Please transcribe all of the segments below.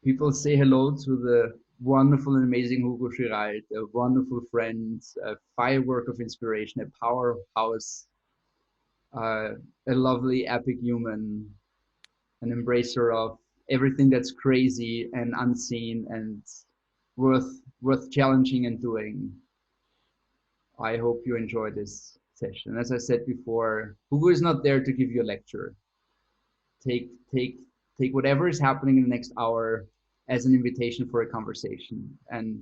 people say hello to the wonderful and amazing Hugo Giralt, a wonderful friend, a firework of inspiration, a powerhouse, a lovely epic human, an embracer of everything that's crazy and unseen and worth challenging and doing. I hope you enjoy this session. As I said before, Hugo is not there to give you a lecture. Take whatever is happening in the next hour as an invitation for a conversation. And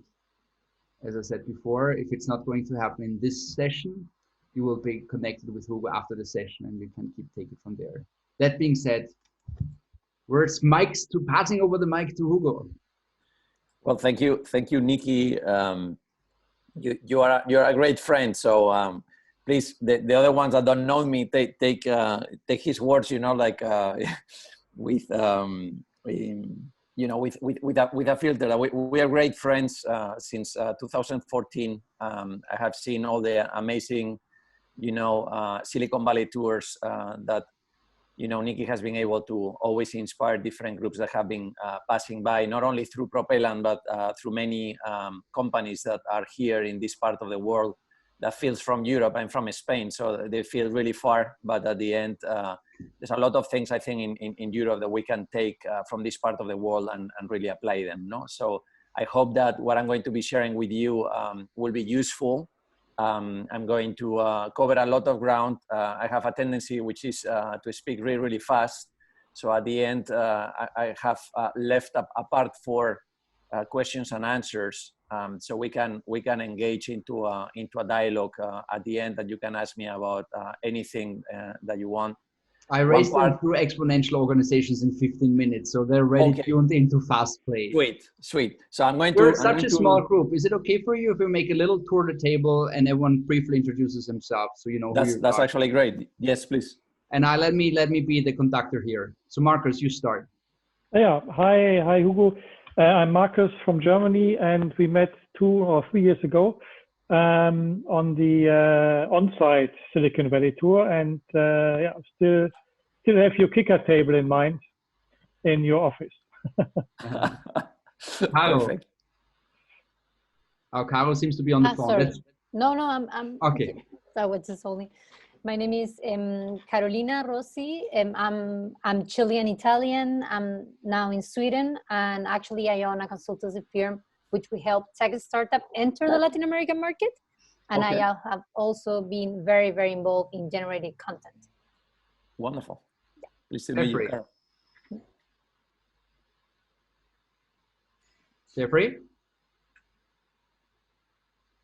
as I said before, if it's not going to happen in this session, you will be connected with Hugo after the session and we can take it from there. That being said, passing over the mic to Hugo. Well, thank you, Nikki. You're a great friend. So please, the other ones that don't know me, take his words, you know, like with with a filter. We are great friends since 2014. I have seen all the amazing, Silicon Valley tours that, Nikki has been able to always inspire different groups that have been passing by, not only through Propelland, but through many companies that are here in this part of the world that feels from Europe and from Spain. So they feel really far, but at the end, there's a lot of things I think in Europe that we can take from this part of the world and really apply them. No? So I hope that what I'm going to be sharing with you will be useful. I'm going to cover a lot of ground. I have a tendency, which is to speak really, really fast. So at the end, I have left a part for questions and answers. So we can engage into a dialogue at the end that you can ask me about anything that you want. I raised them through exponential organizations in 15 minutes, so they're ready tuned into fast play. Sweet. So I'm going We're such a small group. Is it okay for you if we make a little tour of the table and everyone briefly introduces themselves so you know who you're That's actually great. Yes, please. And let me be the conductor here. So Marcus, you start. Yeah. Hi, Hugo. I'm Marcus from Germany, and we met 2 or 3 years ago on the on-site Silicon Valley tour, and still have your kicker table in mind in your office. Carol. Oh, Carol seems to be on the phone. Sorry. No, I'm okay. I was just holding. My name is Carolina Rossi. I'm Chilean Italian. I'm now in Sweden, and actually I own a consultancy firm which we help tech startup enter the Latin American market. And I have also been very, very involved in generating content. Wonderful. Yeah. Please meet you, Carol. Jeffrey?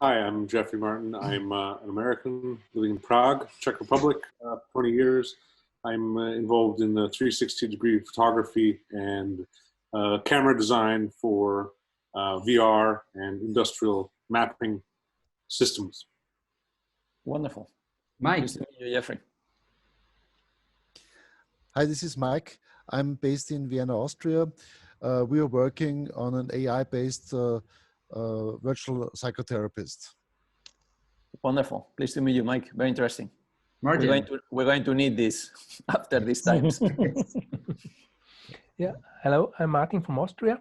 Hi, I'm Jeffrey Martin. I'm an American living in Prague, Czech Republic, 20 years. I'm involved in the 360-degree photography and camera design for VR and industrial mapping systems. Wonderful. Mike. Nice to meet you, Jeffrey. Hi, this is Mike. I'm based in Vienna, Austria. We are working on an AI-based virtual psychotherapist. Wonderful. Pleased to meet you, Mike. Very interesting. Martin. We're going to need this after these times. Yeah. Hello, I'm Martin from Austria.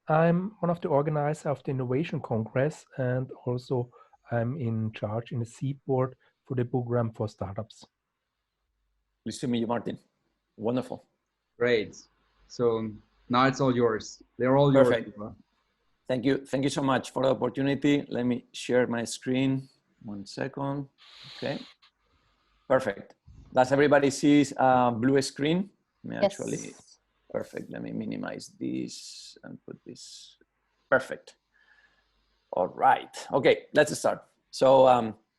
I'm one of the organizers of the Innovation Congress, and also I'm in charge in the seed board for the program for startups. Pleased to meet you, Martin. Wonderful. Great. So now it's all yours. They're all Perfect. yours. Thank you. Thank you so much for the opportunity. Let me share my screen. 1 second. Okay. Perfect. Does everybody see blue screen? Actually, perfect. Let me minimize this and put this. Perfect. All right. Okay, let's start. So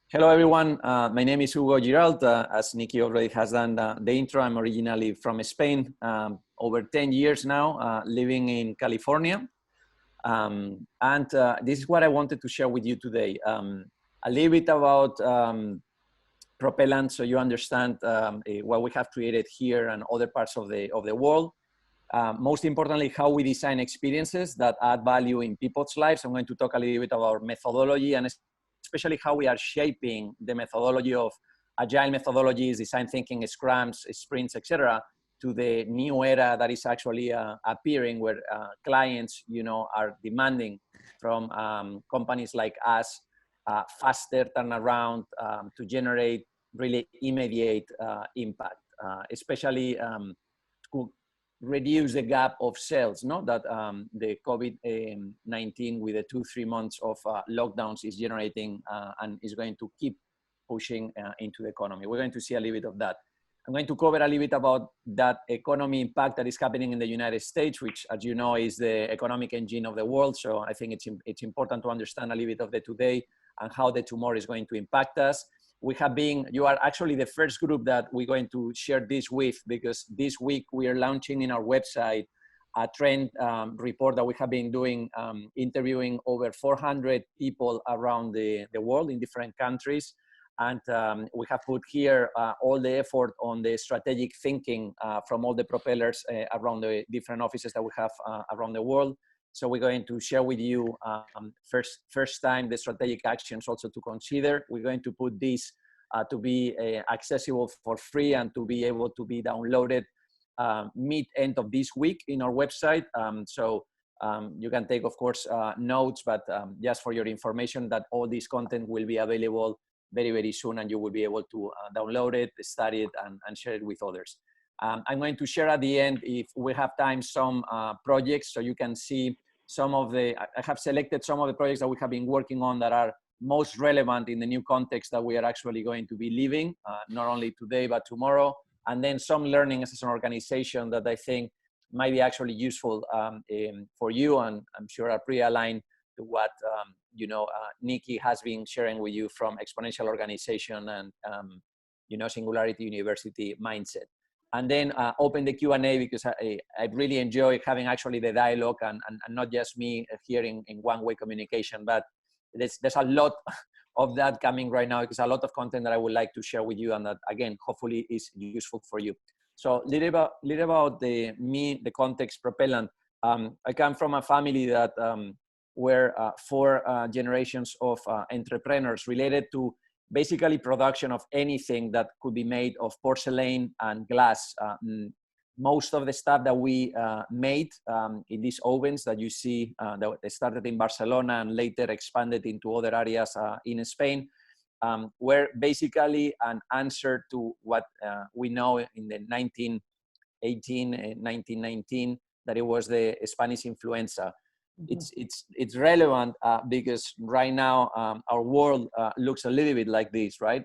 hello, everyone. My name is Hugo Giralt. As Nikki already has done the intro, I'm originally from Spain. Over 10 years now, living in California. And this is what I wanted to share with you today. A little bit about Propelland, so you understand what we have created here and other parts of the world. Most importantly, how we design experiences that add value in people's lives. I'm going to talk a little bit about methodology and especially how we are shaping the methodology of agile methodologies, design thinking, scrums, sprints, etc., to the new era that is actually appearing, where clients, are demanding from companies like us faster turnaround to generate really immediate impact, especially to reduce the gap of sales, that the COVID-19 with the 2-3 months of lockdowns is generating and is going to keep pushing into the economy. We're going to see a little bit of that. I'm going to cover a little bit about that economy impact that is happening in the United States, which, as you know, is the economic engine of the world. So I think it's important to understand a little bit of the today and how the tomorrow is going to impact us. You are actually the first group that we're going to share this with, because this week we are launching in our website a trend report that we have been doing, interviewing over 400 people around the world in different countries. And we have put here all the effort on the strategic thinking from all the propellers around the different offices that we have around the world. So we're going to share with you first time the strategic actions also to consider. We're going to put this to be accessible for free and to be able to be downloaded mid-end of this week in our website. So you can take, of course, notes, but just for your information, that all this content will be available very, very soon, and you will be able to download it, study it, and share it with others. I'm going to share at the end, if we have time, some projects, so you can see some of I have selected some of the projects that we have been working on that are most relevant in the new context that we are actually going to be living, not only today, but tomorrow. And then some learnings as an organization that I think might be actually useful for you, and I'm sure are pre-aligned to what Nikki has been sharing with you from Exponential Organization and Singularity University mindset. And then open the Q&A, because I really enjoy having actually the dialogue and not just me here in one-way communication, but there's a lot of that coming right now, because a lot of content that I would like to share with you, and that, again, hopefully is useful for you. So little about the context, propellant. I come from a family that were 4 generations of entrepreneurs related to basically production of anything that could be made of porcelain and glass. Most of the stuff that we made in these ovens that you see, that they started in Barcelona and later expanded into other areas in Spain, were basically an answer to what we know in the 1918 and 1919, that it was the Spanish influenza. It's relevant because right now our world looks a little bit like this, right?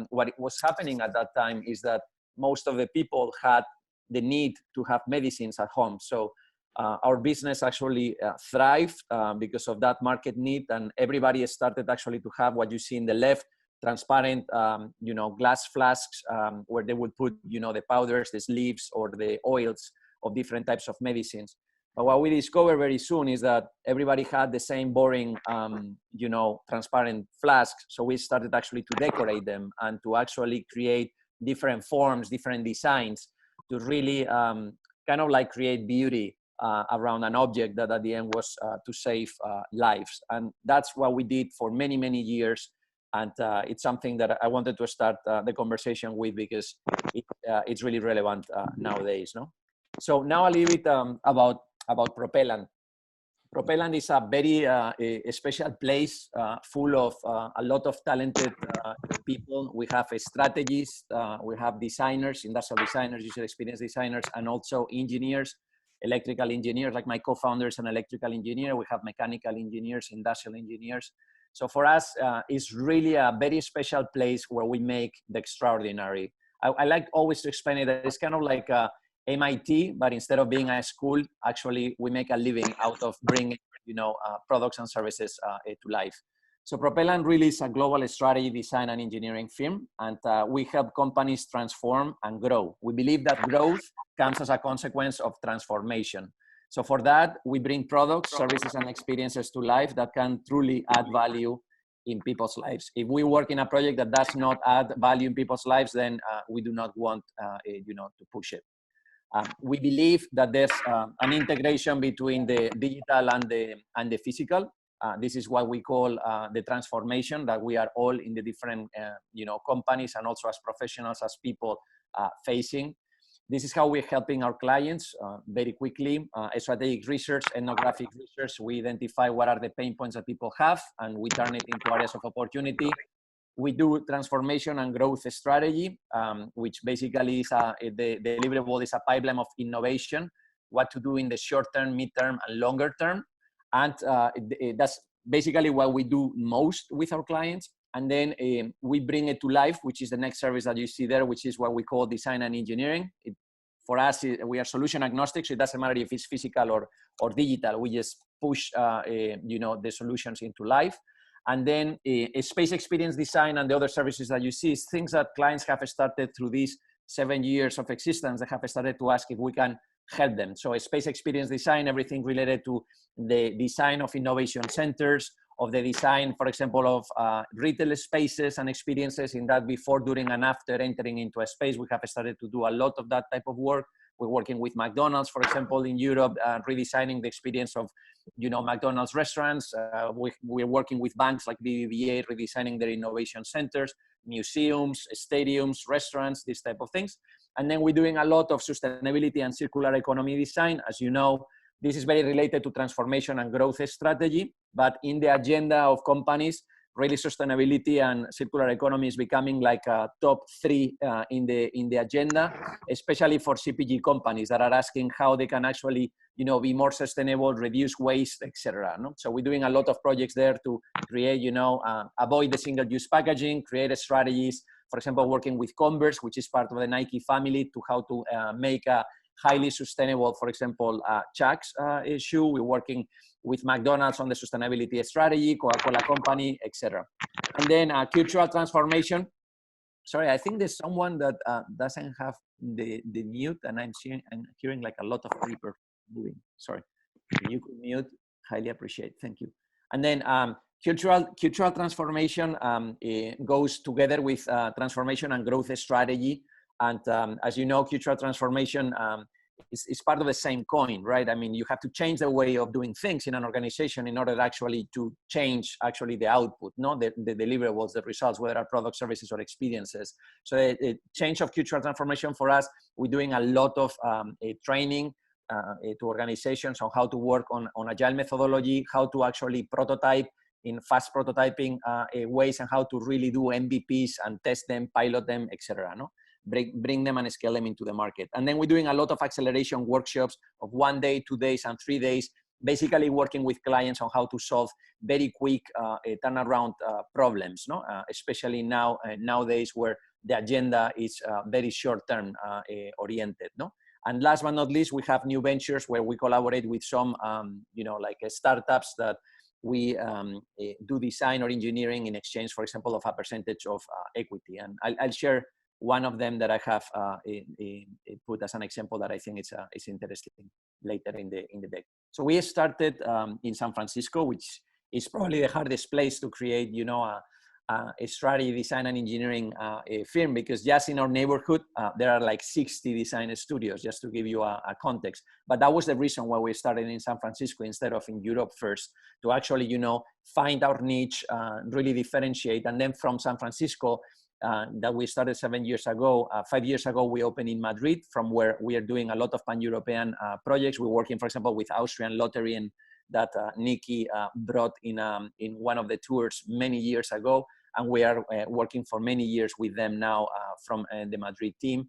What was happening at that time is that most of the people had the need to have medicines at home. So our business actually thrived because of that market need, and everybody started actually to have what you see in the left, transparent, glass flasks where they would put, the powders, the sleeves, or the oils of different types of medicines. But what we discovered very soon is that everybody had the same boring, transparent flasks. So we started actually to decorate them and to actually create different forms, different designs, to really kind of like create beauty around an object that at the end was to save lives. And that's what we did for many, many years. And it's something that I wanted to start the conversation with, because it's really relevant nowadays, no? So now a little bit about propellant. Propellant is a very a special place full of a lot of talented people. We have strategists, we have designers, industrial designers, user experience designers, and also engineers, electrical engineers, like my co-founder is an electrical engineer. We have mechanical engineers, industrial engineers. So for us, it's really a very special place where we make the extraordinary. I like always to explain it that it's kind of like MIT, but instead of being a school, actually we make a living out of bringing, products and services to life. So Propellant really is a global strategy, design, and engineering firm, and we help companies transform and grow. We believe that growth comes as a consequence of transformation. So for that, we bring products, services, and experiences to life that can truly add value in people's lives. If we work in a project that does not add value in people's lives, then we do not want, to push it. We believe that there's an integration between the digital and the physical. This is what we call the transformation that we are all in the different companies and also as professionals, as people facing. This is how we're helping our clients very quickly. Strategic research, ethnographic research. We identify what are the pain points that people have, and we turn it into areas of opportunity. We do transformation and growth strategy, which basically is the deliverable is a pipeline of innovation, what to do in the short term, mid-term, and longer term. And that's basically what we do most with our clients. And then we bring it to life, which is the next service that you see there, which is what we call design and engineering. For us, we are solution agnostic, so it doesn't matter if it's physical or digital. We just push the solutions into life. And then space experience design and the other services that you see is things that clients have started through these 7 years of existence. They have started to ask if we can help them. So space experience design, everything related to the design of innovation centers, of the design, for example, of retail spaces and experiences in that before, during, and after entering into a space. We have started to do a lot of that type of work. We're working with McDonald's, for example, in Europe, redesigning the experience of, McDonald's restaurants. We're working with banks like BBVA, redesigning their innovation centers, museums, stadiums, restaurants, these type of things. And then we're doing a lot of sustainability and circular economy design. As you know, this is very related to transformation and growth strategy, but in the agenda of companies, really sustainability and circular economy is becoming like a top 3 in the agenda, especially for CPG companies that are asking how they can actually, be more sustainable, reduce waste, etc. No? So we're doing a lot of projects there to create, avoid the single-use packaging, create strategies. For example, working with Converse, which is part of the Nike family, to how to make a highly sustainable, for example, Chuck's shoe. We're working with McDonald's on the sustainability strategy, Coca-Cola Company, etc. And then cultural transformation. Sorry, I think there's someone that doesn't have the mute, and I'm hearing like a lot of paper moving. Sorry, if you could mute, highly appreciate. Thank you. And then cultural transformation goes together with transformation and growth strategy. And as you know, cultural transformation is part of the same coin, right? I mean, you have to change the way of doing things in an organization in order actually to change the output, the deliverables, the results, whether are products, services, or experiences. So the change of cultural transformation for us, we're doing a lot of training to organizations on how to work on agile methodology, how to actually prototype in fast prototyping ways, and how to really do MVPs and test them, pilot them, etc. Bring them and scale them into the market. And then we're doing a lot of acceleration workshops of 1 day, 2 days, and 3 days, basically working with clients on how to solve very quick turnaround problems, especially nowadays where the agenda is very short-term oriented. And last but not least, we have new ventures where we collaborate with some, like startups that we do design or engineering in exchange, for example, of a percentage of equity. And I'll share one of them that I have put as an example that I think is interesting later in the deck. So we started in San Francisco, which is probably the hardest place to create, a strategy, design, and engineering firm, because just in our neighborhood, there are like 60 design studios, just to give you a context. But that was the reason why we started in San Francisco instead of in Europe first, to actually, find our niche, really differentiate. And then from San Francisco, that we started 7 years ago, 5 years ago, we opened in Madrid, from where we are doing a lot of pan-European projects. We're working, for example, with Austrian Lottery, and that Nikki brought in one of the tours many years ago. And we are working for many years with them now from the Madrid team.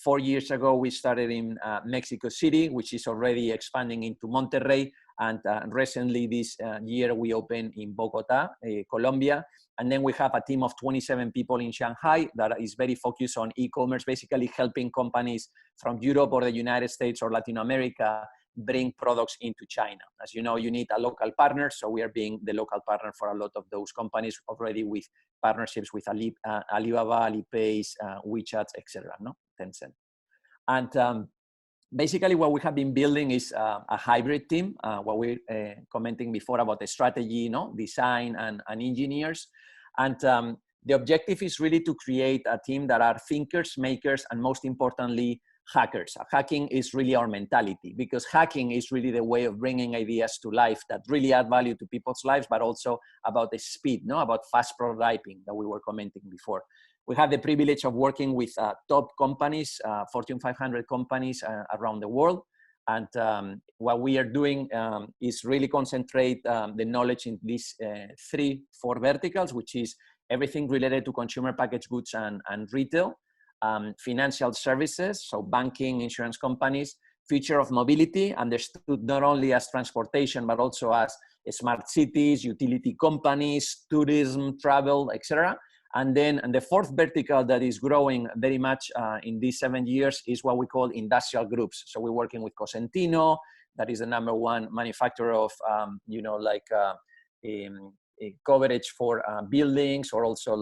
4 years ago, we started in Mexico City, which is already expanding into Monterrey. And recently this year, we opened in Bogota, Colombia. And then we have a team of 27 people in Shanghai that is very focused on e-commerce, basically helping companies from Europe or the United States or Latin America bring products into China. As you know, you need a local partner. So we are being the local partner for a lot of those companies already, with partnerships with Alibaba, Alipay, WeChat, etc. Tencent. And basically what we have been building is a hybrid team, what we were commenting before about the strategy, design and engineers. And the objective is really to create a team that are thinkers, makers, and most importantly, hackers. Hacking is really our mentality, because hacking is really the way of bringing ideas to life that really add value to people's lives, but also about the speed, about fast prototyping that we were commenting before. We have the privilege of working with top companies, Fortune 500 companies around the world. And what we are doing is really concentrate the knowledge in these 4 verticals, which is everything related to consumer packaged goods and retail, financial services, so banking, insurance companies, future of mobility, understood not only as transportation, but also as smart cities, utility companies, tourism, travel, etc. And then the 4th vertical that is growing very much in these 7 years is what we call industrial groups. So we're working with Cosentino, that is the #1 manufacturer of, coverage for buildings, or also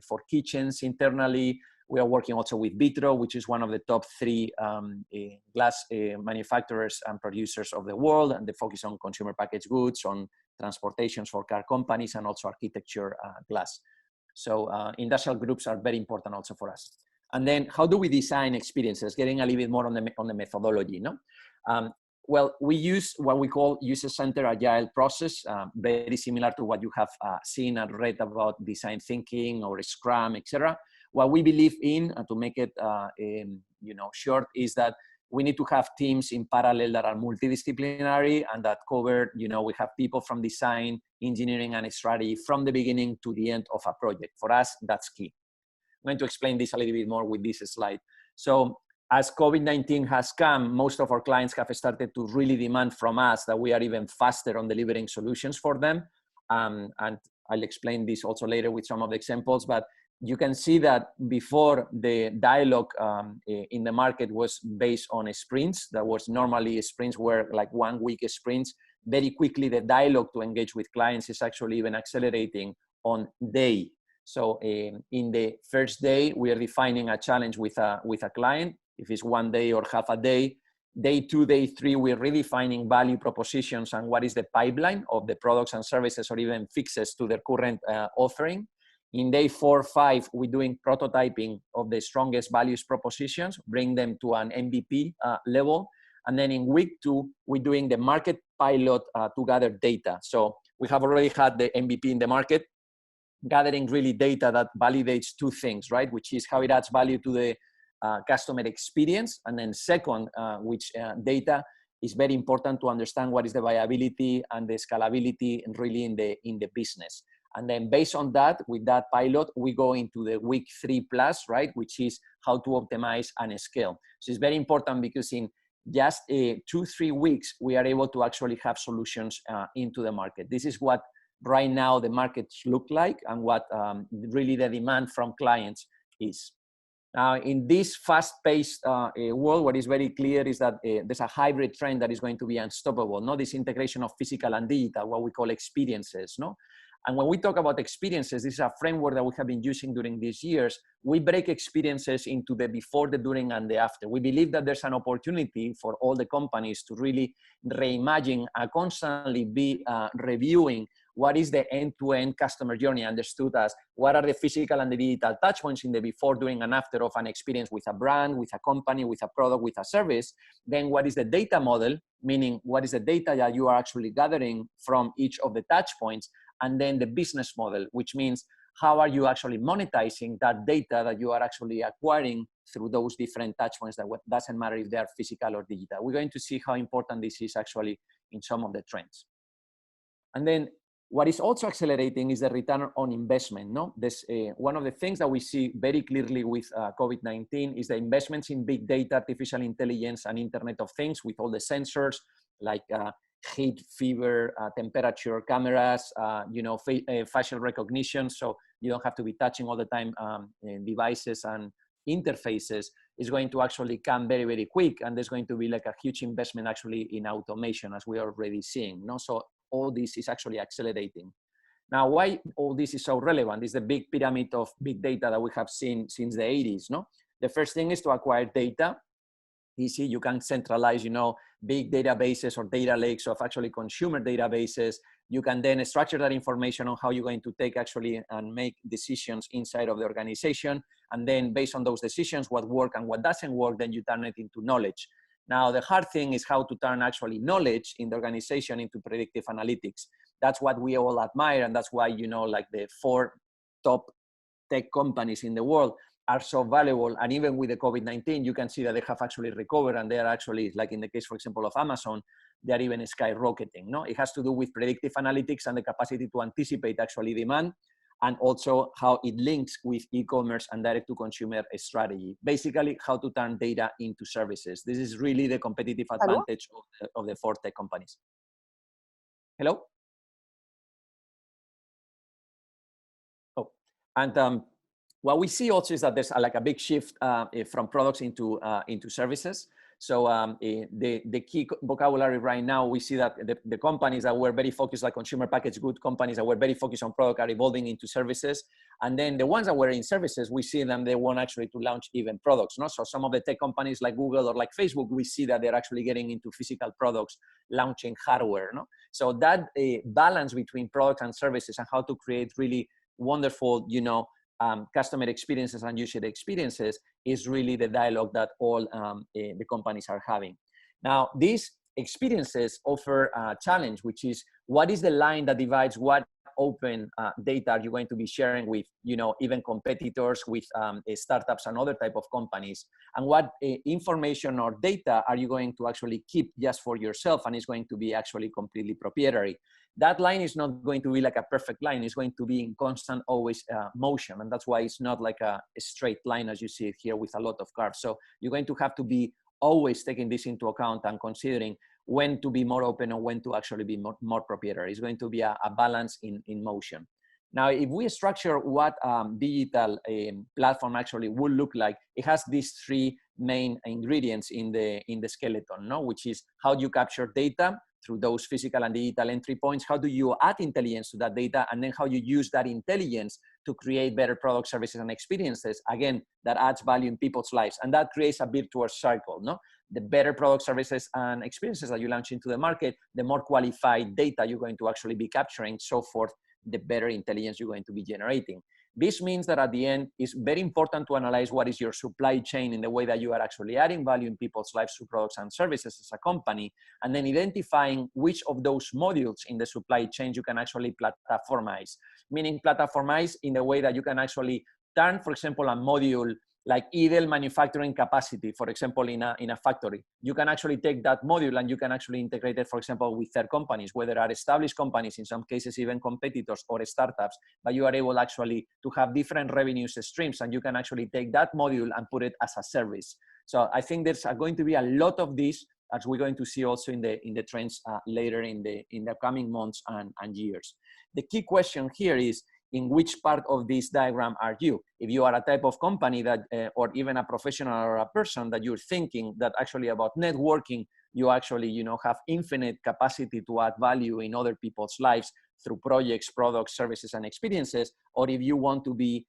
for kitchens internally. We are working also with Vitro, which is one of the top 3 glass manufacturers and producers of the world, and they focus on consumer packaged goods, on transportations for car companies, and also architecture glass. So industrial groups are very important also for us. And then how do we design experiences? Getting a little bit more on the methodology, no? Well, we use what we call user-centered agile process, very similar to what you have seen and read about design thinking or Scrum, etc. What we believe in, to make it short, is that we need to have teams in parallel that are multidisciplinary and that cover, we have people from design, engineering, and strategy from the beginning to the end of a project. For us, that's key. I'm going to explain this a little bit more with this slide. So as COVID-19 has come, most of our clients have started to really demand from us that we are even faster on delivering solutions for them. And I'll explain this also later with some of the examples, but you can see that before the dialogue in the market was based on sprints. That was normally sprints were like 1 week sprints. Very quickly, the dialogue to engage with clients is actually even accelerating on day. So in the first day, we are defining a challenge with a client. If it's 1 day or half a day, day 2, day 3, we're redefining value propositions and what is the pipeline of the products and services or even fixes to their current offering. In day 4, 5, we're doing prototyping of the strongest values propositions, bring them to an MVP level. And then in week 2, we're doing the market pilot to gather data. So we have already had the MVP in the market, gathering really data that validates 2 things, right? Which is how it adds value to the customer experience. And then second, which data is very important to understand what is the viability and the scalability really in the business. And then based on that, with that pilot, we go into the week 3+, right? Which is how to optimize and scale. So it's very important because in just 2-3 weeks, we are able to actually have solutions into the market. This is what right now the markets look like and what really the demand from clients is. Now, in this fast-paced world, what is very clear is that there's a hybrid trend that is going to be unstoppable, no? This integration of physical and digital, what we call experiences, no? And when we talk about experiences, this is a framework that we have been using during these years. We break experiences into the before, the during, and the after. We believe that there's an opportunity for all the companies to really reimagine and constantly be reviewing what is the end-to-end customer journey, understood as what are the physical and the digital touchpoints in the before, during, and after of an experience with a brand, with a company, with a product, with a service. Then what is the data model, meaning what is the data that you are actually gathering from each of the touchpoints, and then the business model, which means how are you actually monetizing that data that you are actually acquiring through those different touchpoints that doesn't matter if they are physical or digital. We're going to see how important this is actually in some of the trends. And then what is also accelerating is the return on investment. No, this one of the things that we see very clearly with COVID-19 is the investments in big data, artificial intelligence, and Internet of Things with all the sensors like heat, fever, temperature, cameras, facial recognition. So you don't have to be touching all the time devices and interfaces. Is going to actually come very, very quick. And there's going to be like a huge investment actually in automation, as we are already seeing. No? So all this is actually accelerating. Now, why all this is so relevant is the big pyramid of big data that we have seen since the 80s. No? The first thing is to acquire data. Easy, you can centralize, big databases or data lakes of actually consumer databases. You can then structure that information on how you're going to take actually and make decisions inside of the organization. And then based on those decisions, what works and what doesn't work, then you turn it into knowledge. Now, the hard thing is how to turn actually knowledge in the organization into predictive analytics. That's what we all admire. And that's why, like the 4 top tech companies in the world are so valuable. And even with the COVID-19, you can see that they have actually recovered, and they are actually, like in the case, for example, of Amazon, they are even skyrocketing. No, it has to do with predictive analytics and the capacity to anticipate actually demand, and also how it links with e-commerce and direct-to-consumer strategy. Basically, how to turn data into services. This is really the competitive advantage of the 4 tech companies. Hello? Oh, and what we see also is that there's like a big shift from products into services. So the key vocabulary right now, we see that the companies that were very focused, like consumer packaged good companies that were very focused on product, are evolving into services. And then the ones that were in services, we see them, they want actually to launch even products. No? So some of the tech companies like Google or like Facebook, we see that they're actually getting into physical products, launching hardware. No? So that balance between products and services, and how to create really wonderful, customer experiences and user experiences, is really the dialogue that all the companies are having. Now, these experiences offer a challenge, which is, what is the line that divides what open data are you going to be sharing with, even competitors, with startups and other type of companies, and what information or data are you going to actually keep just for yourself and is going to be actually completely proprietary. That line is not going to be like a perfect line. It's going to be in constant, always motion. And that's why it's not like a straight line as you see it here with a lot of curves. So you're going to have to be always taking this into account and considering when to be more open or when to actually be more proprietary. It's going to be a balance in motion. Now, if we structure what digital platform actually would look like, it has these 3 main ingredients in the skeleton, no? Which is, how do you capture data through those physical and digital entry points? How do you add intelligence to that data? And then how you use that intelligence to create better products, services, and experiences, again, that adds value in people's lives. And that creates a virtuous cycle, no? The better products, services, and experiences that you launch into the market, the more qualified data you're going to actually be capturing, so forth, the better intelligence you're going to be generating. This means that at the end, it's very important to analyze what is your supply chain in the way that you are actually adding value in people's lives through products and services as a company, and then identifying which of those modules in the supply chain you can actually platformize. Meaning platformize in the way that you can actually turn, for example, a module like idle manufacturing capacity, for example, in a factory. You can actually take that module and you can actually integrate it, for example, with third companies, whether are established companies, in some cases even competitors or startups, but you are able actually to have different revenue streams, and you can actually take that module and put it as a service. So I think there's going to be a lot of this, as we're going to see also in the trends later in the coming months and years. The key question here is, in which part of this diagram are you? If you are a type of company that, or even a professional or a person that you're thinking that actually about networking, you actually, have infinite capacity to add value in other people's lives through projects, products, services, and experiences, or if you want to be,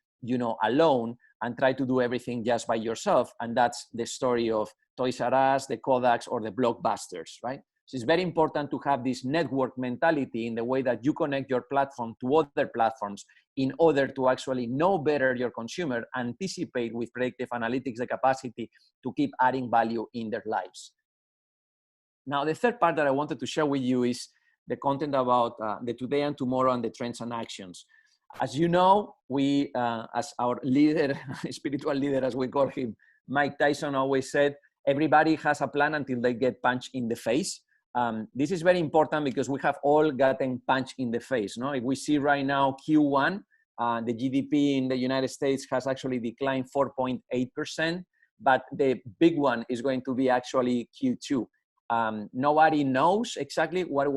alone and try to do everything just by yourself. And that's the story of Toys R Us, the Kodaks, or the Blockbusters, right? So it's very important to have this network mentality in the way that you connect your platform to other platforms in order to actually know better your consumer, anticipate with predictive analytics the capacity to keep adding value in their lives. Now, the third part that I wanted to share with you is the content about the today and tomorrow and the trends and actions. As you know, we, as our leader, spiritual leader, as we call him, Mike Tyson always said, everybody has a plan until they get punched in the face. This is very important because we have all gotten punched in the face. No? If we see right now Q1, the GDP in the United States has actually declined 4.8%, but the big one is going to be actually Q2. Nobody knows exactly what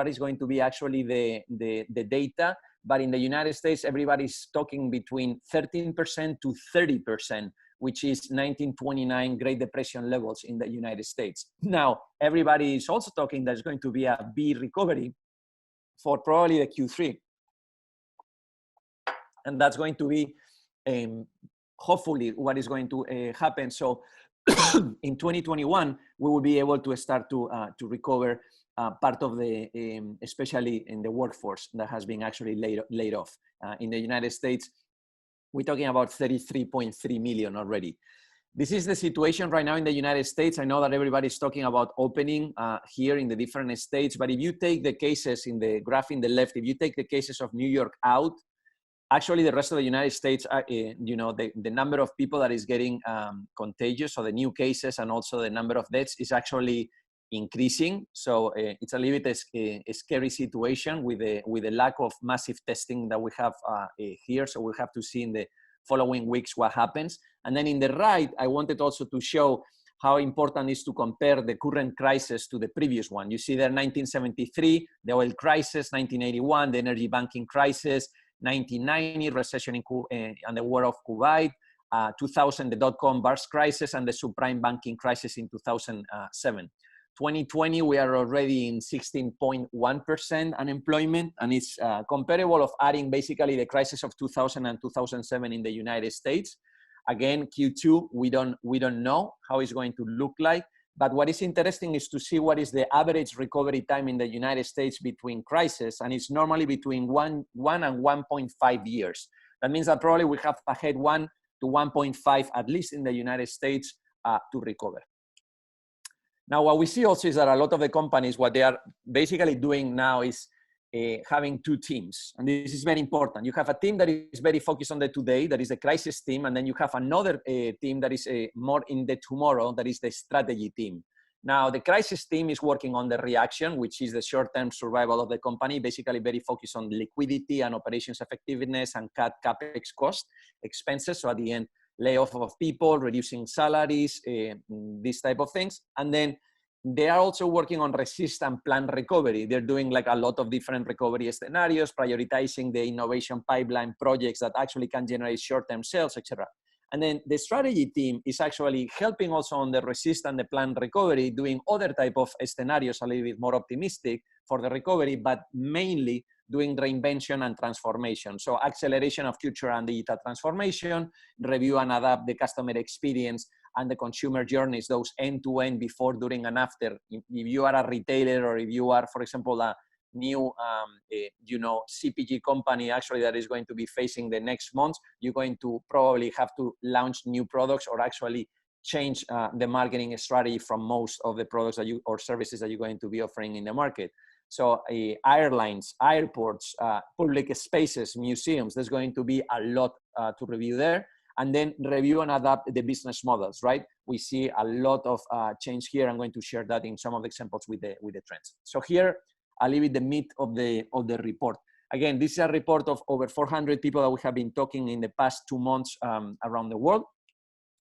is going to be actually the data, but in the United States, everybody's talking between 13% to 30%. Which is 1929 Great Depression levels in the United States. Now, everybody is also talking there's going to be a V recovery for probably the Q3. And that's going to be, hopefully, what is going to happen. So in 2021, we will be able to start to recover part of the, especially in the workforce that has been actually laid off. In the United States, we're talking about 33.3 million already. This is the situation right now in the United States. I know that everybody's talking about opening here in the different states, but if you take the cases in the graph in the left, if you take the cases of New York out, Actually, the rest of the United States, you know, the number of people that is getting contagious, so the new cases and also the number of deaths is actually increasing. So it's a little bit a scary situation with the lack of massive testing that we have here. So we'll have to see in the following weeks what happens. And then in the right, I wanted also to show how important it is to compare the current crisis to the previous one. You see there 1973, the oil crisis, 1981, the energy banking crisis, 1990, recession and the war of Kuwait, 2000, the dot-com burst crisis, and the subprime banking crisis in 2007. 2020, we are already in 16.1% unemployment, and it's comparable of adding basically the crisis of 2000 and 2007 in the United States. Again, Q2, we don't know how it's going to look like, but what is interesting is to see what is the average recovery time in the United States between crises, and it's normally between 1 and 1.5 years. That means that probably we have ahead 1 to 1.5, at least in the United States, to recover. Now, what we see also is that a lot of the companies, what they are basically doing now is having two teams. And this is very important. You have a team that is very focused on the today, that is the crisis team. And then you have another team that is more in the tomorrow, that is the strategy team. Now, the crisis team is working on the reaction, which is the short-term survival of the company, basically very focused on liquidity and operations effectiveness and cut CapEx cost expenses. So at the end, layoff of people, reducing salaries, these type of things. And then they are also working on resist and plan recovery. They're doing like a lot of different recovery scenarios, prioritizing the innovation pipeline projects that actually can generate short-term sales, etc. And then the strategy team is actually helping also on the resist and the plan recovery, doing other type of scenarios a little bit more optimistic for the recovery, but mainly doing reinvention and transformation. So acceleration of future and digital transformation, review and adapt the customer experience and the consumer journeys, those end-to-end before, during, and after. If you are a retailer, or if you are, for example, a new, you know, CPG company actually that is going to be facing the next months, you're going to probably have to launch new products or actually change the marketing strategy from most of the products that you or services that you're going to be offering in the market. So airlines, airports, public spaces, museums, there's going to be a lot to review there. And then review and adapt the business models, right? We see a lot of change here. I'm going to share that in some of the examples with the trends. So here, I'll leave it the meat of the report. Again, this is a report of over 400 people that we have been talking in the past 2 months around the world.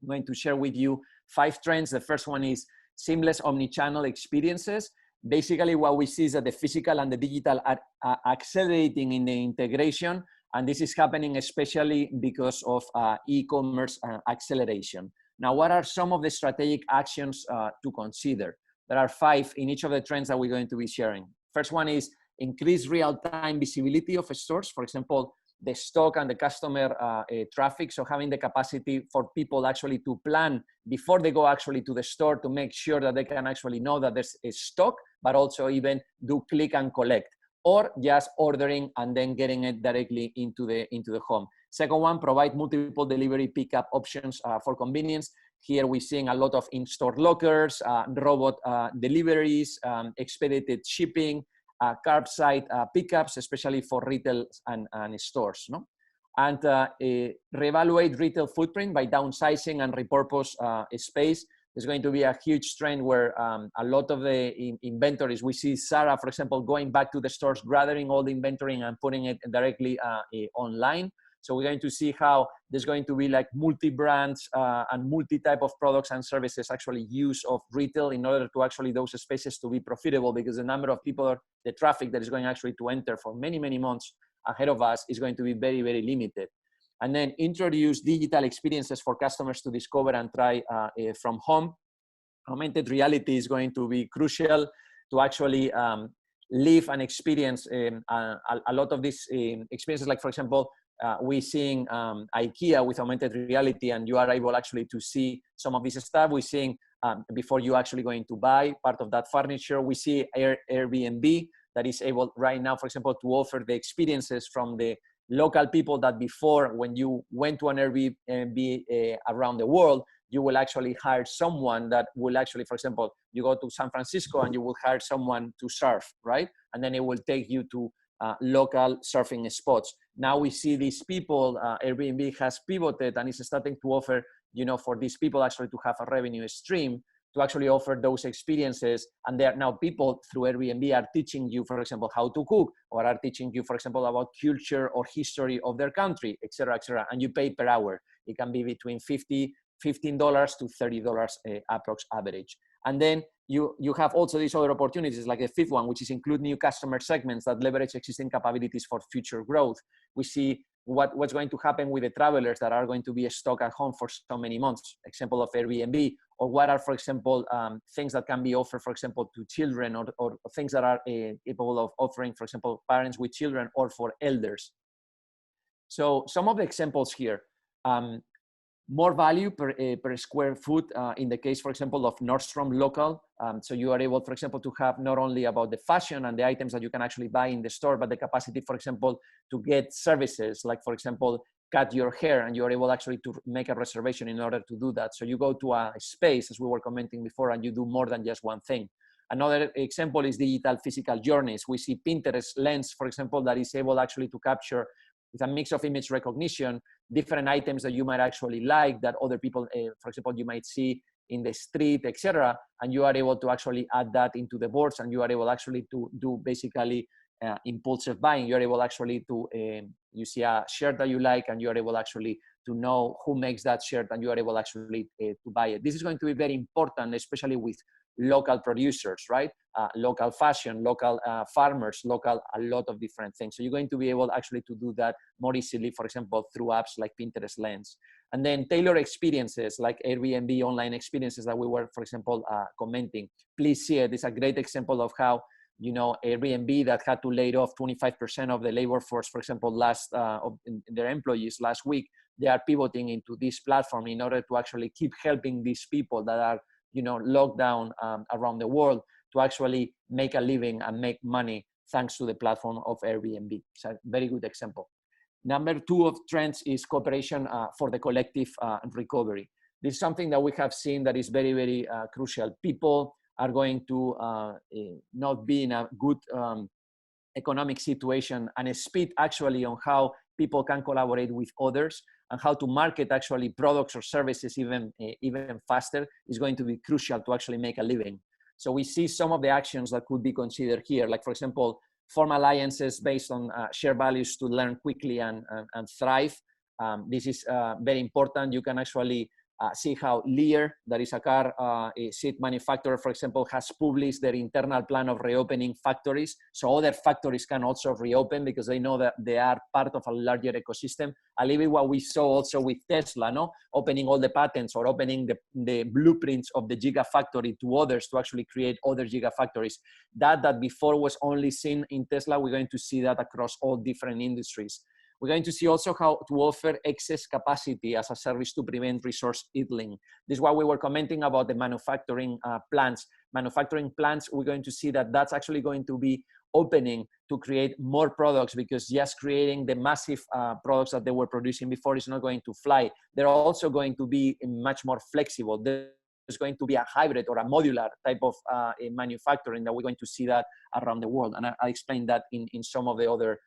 I'm going to share with you 5 trends. The first one is seamless omni-channel experiences. Basically, what we see is that the physical and the digital are accelerating in the integration, and this is happening especially because of e-commerce acceleration. Now, what are some of the strategic actions to consider? There are 5 in each of the trends that we're going to be sharing. First one is increase real-time visibility of stores. For example, the stock and the customer traffic. So having the capacity for people actually to plan before they go actually to the store to make sure that they can actually know that there's a stock, but also even do click and collect, or just ordering and then getting it directly into the home. Second one, provide multiple delivery pickup options for convenience. Here we're seeing a lot of in-store lockers, robot deliveries, expedited shipping, curbside pickups, especially for retail and stores. No? And reevaluate retail footprint by downsizing and repurpose space. There's going to be a huge trend where a lot of the inventories, we see Zara, for example, going back to the stores, gathering all the inventory and putting it directly online. So we're going to see how there's going to be like multi-brands and multi-type of products and services actually use of retail in order to actually those spaces to be profitable, because the number of people, the traffic that is going actually to enter for many, many months ahead of us is going to be very, very limited. And then introduce digital experiences for customers to discover and try from home. Augmented reality is going to be crucial to actually live and experience a lot of these experiences. Like, for example, we're seeing IKEA with augmented reality, and you are able actually to see some of this stuff. We're seeing before you actually going to buy part of that furniture. We see Airbnb that is able right now, for example, to offer the experiences from the local people that before, when you went to an Airbnb around the world, you will actually hire someone that will actually, for example, you go to San Francisco and you will hire someone to surf, right? And then it will take you to local surfing spots. Now we see these people, Airbnb has pivoted and is starting to offer, you know, for these people actually to have a revenue stream, to actually offer those experiences. And there are now people through Airbnb are teaching you, for example, how to cook, or are teaching you, for example, about culture or history of their country, etc., etc. And you pay per hour. It can be between $15 to $30 approx average. And then you have also these other opportunities, like the fifth one, which is include new customer segments that leverage existing capabilities for future growth. We see what's going to happen with the travelers that are going to be stuck at home for so many months, example of Airbnb, or what are, for example, things that can be offered, for example, to children, or things that are capable of offering, for example, parents with children or for elders. So some of the examples here, more value per square foot in the case, for example, of Nordstrom Local. So you are able, for example, to have not only about the fashion and the items that you can actually buy in the store, but the capacity, for example, to get services like, for example, cut your hair, and you are able actually to make a reservation in order to do that. So you go to a space, as we were commenting before, and you do more than just one thing. Another example is digital physical journeys. We see Pinterest Lens, for example, that is able actually to capture, with a mix of image recognition, different items that you might actually like that other people, for example, you might see in the street, etc. And you are able to actually add that into the boards, and you are able actually to do basically impulsive buying. You're able actually to, you see a shirt that you like, and you are able actually to know who makes that shirt, and you are able actually to buy it. This is going to be very important, especially with local producers, right? Local fashion, local farmers, local, a lot of different things. So you're going to be able actually to do that more easily, for example, through apps like Pinterest Lens. And then tailor experiences like Airbnb online experiences that we were, for example, commenting. Please see it. It's a great example of how, you know, Airbnb that had to lay off 25% of the labor force, for example, their employees last week, they are pivoting into this platform in order to actually keep helping these people that are, you know, locked down around the world to actually make a living and make money thanks to the platform of Airbnb. It's a very good example. Number two of trends is cooperation for the collective recovery. This is something that we have seen that is very, very crucial. People are going to not be in a good economic situation, and speed actually on how people can collaborate with others and how to market actually products or services even faster is going to be crucial to actually make a living. So we see some of the actions that could be considered here, like, for example, form alliances based on shared values to learn quickly and thrive. This is very important. You can actually see how Lear, that is a car seat manufacturer, for example, has published their internal plan of reopening factories. So other factories can also reopen because they know that they are part of a larger ecosystem. A little bit what we saw also with Tesla, no? Opening all the patents or opening the blueprints of the Gigafactory to others to actually create other Gigafactories. That before was only seen in Tesla, we're going to see that across all different industries. We're going to see also how to offer excess capacity as a service to prevent resource idling. This is why we were commenting about the manufacturing plants. Manufacturing plants, we're going to see that that's actually going to be opening to create more products, because just creating the massive products that they were producing before is not going to fly. They're also going to be much more flexible. There's going to be a hybrid or a modular type of manufacturing that we're going to see that around the world. And I explained that in some of the other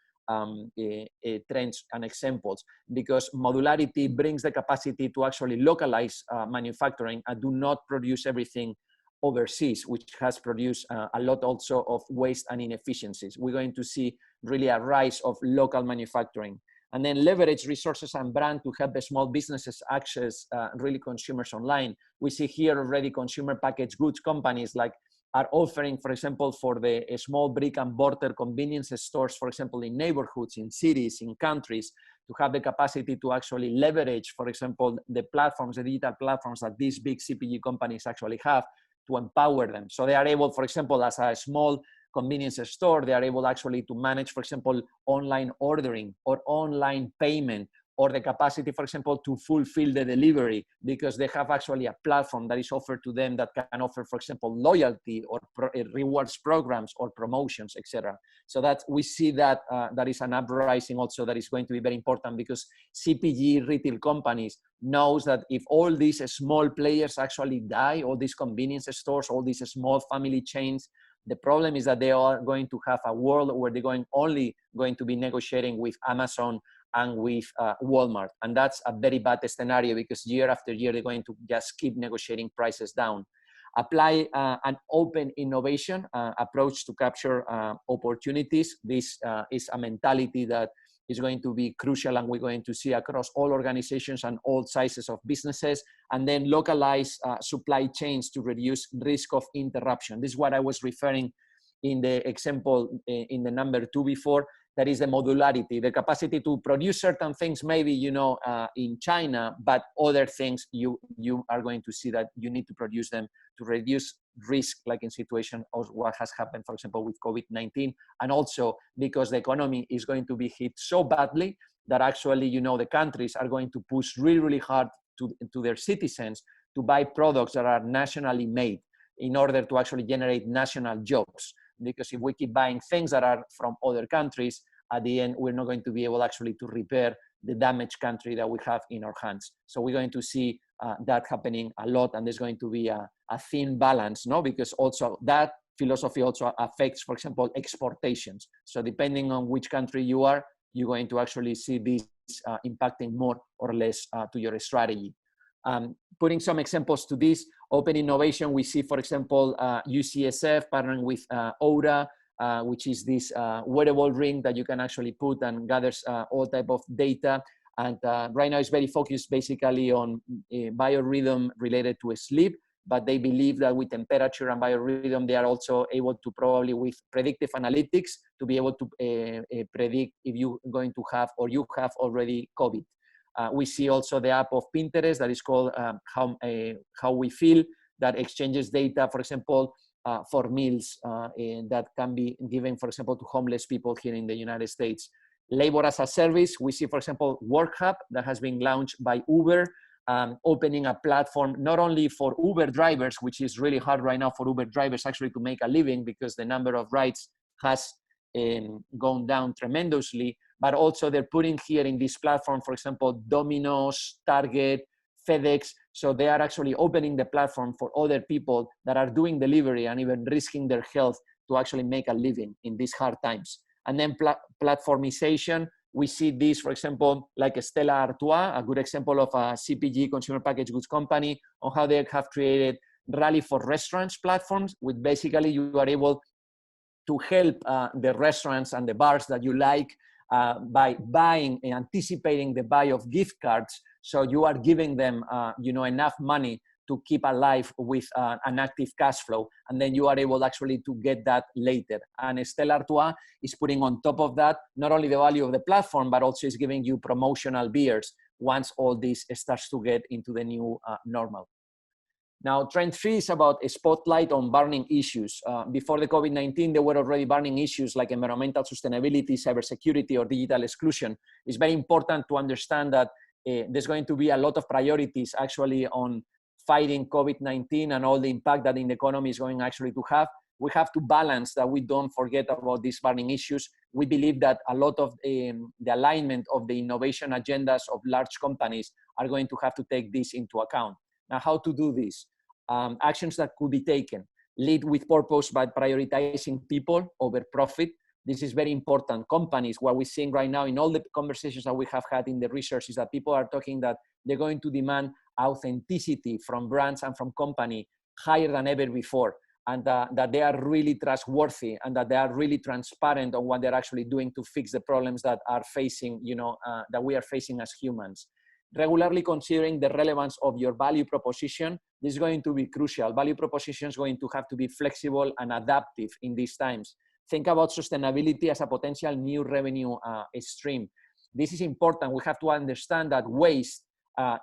trends and examples, because modularity brings the capacity to actually localize manufacturing and do not produce everything overseas, which has produced a lot also of waste and inefficiencies. We're going to see really a rise of local manufacturing, and then leverage resources and brand to help the small businesses access really consumers online. We see here already consumer packaged goods companies like are offering, for example, for the small brick and mortar convenience stores, for example, in neighborhoods, in cities, in countries, to have the capacity to actually leverage, for example, the platforms, the digital platforms that these big CPG companies actually have to empower them. So they are able, for example, as a small convenience store, they are able actually to manage, for example, online ordering or online payment, or the capacity, for example, to fulfill the delivery, because they have actually a platform that is offered to them that can offer, for example, loyalty or rewards programs or promotions, etc. So that we see that that is an uprising also that is going to be very important, because CPG retail companies knows that if all these small players actually die, all these convenience stores, all these small family chains, The problem is that they are going to have a world where they're only going to be negotiating with Amazon and with Walmart. And that's a very bad scenario, because year after year, they're going to just keep negotiating prices down. Apply an open innovation approach to capture opportunities. This is a mentality that is going to be crucial, and we're going to see across all organizations and all sizes of businesses. And then localize supply chains to reduce risk of interruption. This is what I was referring in the example in the number 2 before. That is the modularity, the capacity to produce certain things, maybe, you know, in China, but other things you are going to see that you need to produce them to reduce risk, like in situation of what has happened, for example, with COVID-19. And also because the economy is going to be hit so badly that actually, you know, the countries are going to push really, really hard to their citizens to buy products that are nationally made in order to actually generate national jobs. Because if we keep buying things that are from other countries, at the end, we're not going to be able actually to repair the damaged country that we have in our hands. So we're going to see that happening a lot, and there's going to be a thin balance, no? Because also that philosophy also affects, for example, exportations. So depending on which country you are, you're going to actually see this impacting more or less to your strategy. Putting some examples to this, open innovation, we see, for example, UCSF partnering with Aura, which is this wearable ring that you can actually put and gathers all type of data. And right now it's very focused basically on biorhythm related to sleep, but they believe that with temperature and biorhythm, they are also able to probably with predictive analytics to be able to predict if you're going to have or you have already COVID. We see also the app of Pinterest that is called How We Feel, that exchanges data, for example, for meals that can be given, for example, to homeless people here in the United States. Labor as a service, we see, for example, WorkHub that has been launched by Uber, opening a platform not only for Uber drivers, which is really hard right now for Uber drivers actually to make a living because the number of rides has gone down tremendously, but also they're putting here in this platform, for example, Domino's, Target, FedEx. So they are actually opening the platform for other people that are doing delivery and even risking their health to actually make a living in these hard times. And then platformization, we see this, for example, like Stella Artois, a good example of a CPG, consumer packaged goods company, on how they have created Rally for Restaurants platforms, which basically you are able to help the restaurants and the bars that you like by buying and anticipating the buy of gift cards. So you are giving them enough money to keep alive with an active cash flow. And then you are able actually to get that later. And Stella Artois is putting on top of that, not only the value of the platform, but also is giving you promotional beers once all this starts to get into the new normal. Now, trend 3 is about a spotlight on burning issues. Before the COVID-19, there were already burning issues like environmental sustainability, cybersecurity, or digital exclusion. It's very important to understand that there's going to be a lot of priorities actually on fighting COVID-19 and all the impact that in the economy is going actually to have. We have to balance that we don't forget about these burning issues. We believe that a lot of the alignment of the innovation agendas of large companies are going to have to take this into account. Now, how to do this? Actions that could be taken. Lead with purpose by prioritizing people over profit. This is very important. Companies, what we're seeing right now in all the conversations that we have had in the research is that people are talking that they're going to demand authenticity from brands and from company higher than ever before, and that they are really trustworthy and that they are really transparent on what they're actually doing to fix the problems that are facing, that we are facing as humans. Regularly considering the relevance of your value proposition. This is going to be crucial. Value proposition is going to have to be flexible and adaptive in these times. Think about sustainability as a potential new revenue stream. This is important. We have to understand that waste,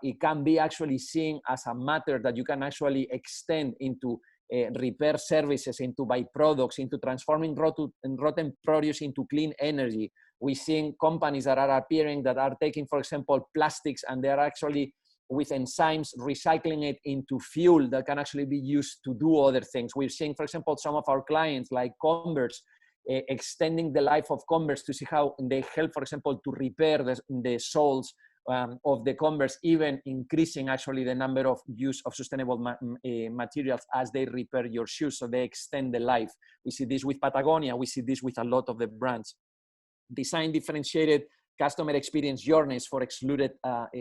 it can be actually seen as a matter that you can actually extend into repair services, into byproducts, into transforming rotten produce into clean energy. We're seeing companies that are appearing that are taking, for example, plastics, and they're actually with enzymes recycling it into fuel that can actually be used to do other things. We're seeing, for example, some of our clients like Converse extending the life of Converse to see how they help, for example, to repair the soles of the Converse, even increasing actually the number of use of sustainable materials as they repair your shoes, so they extend the life. We see this with Patagonia, we see this with a lot of the brands. Design differentiated customer experience journeys for excluded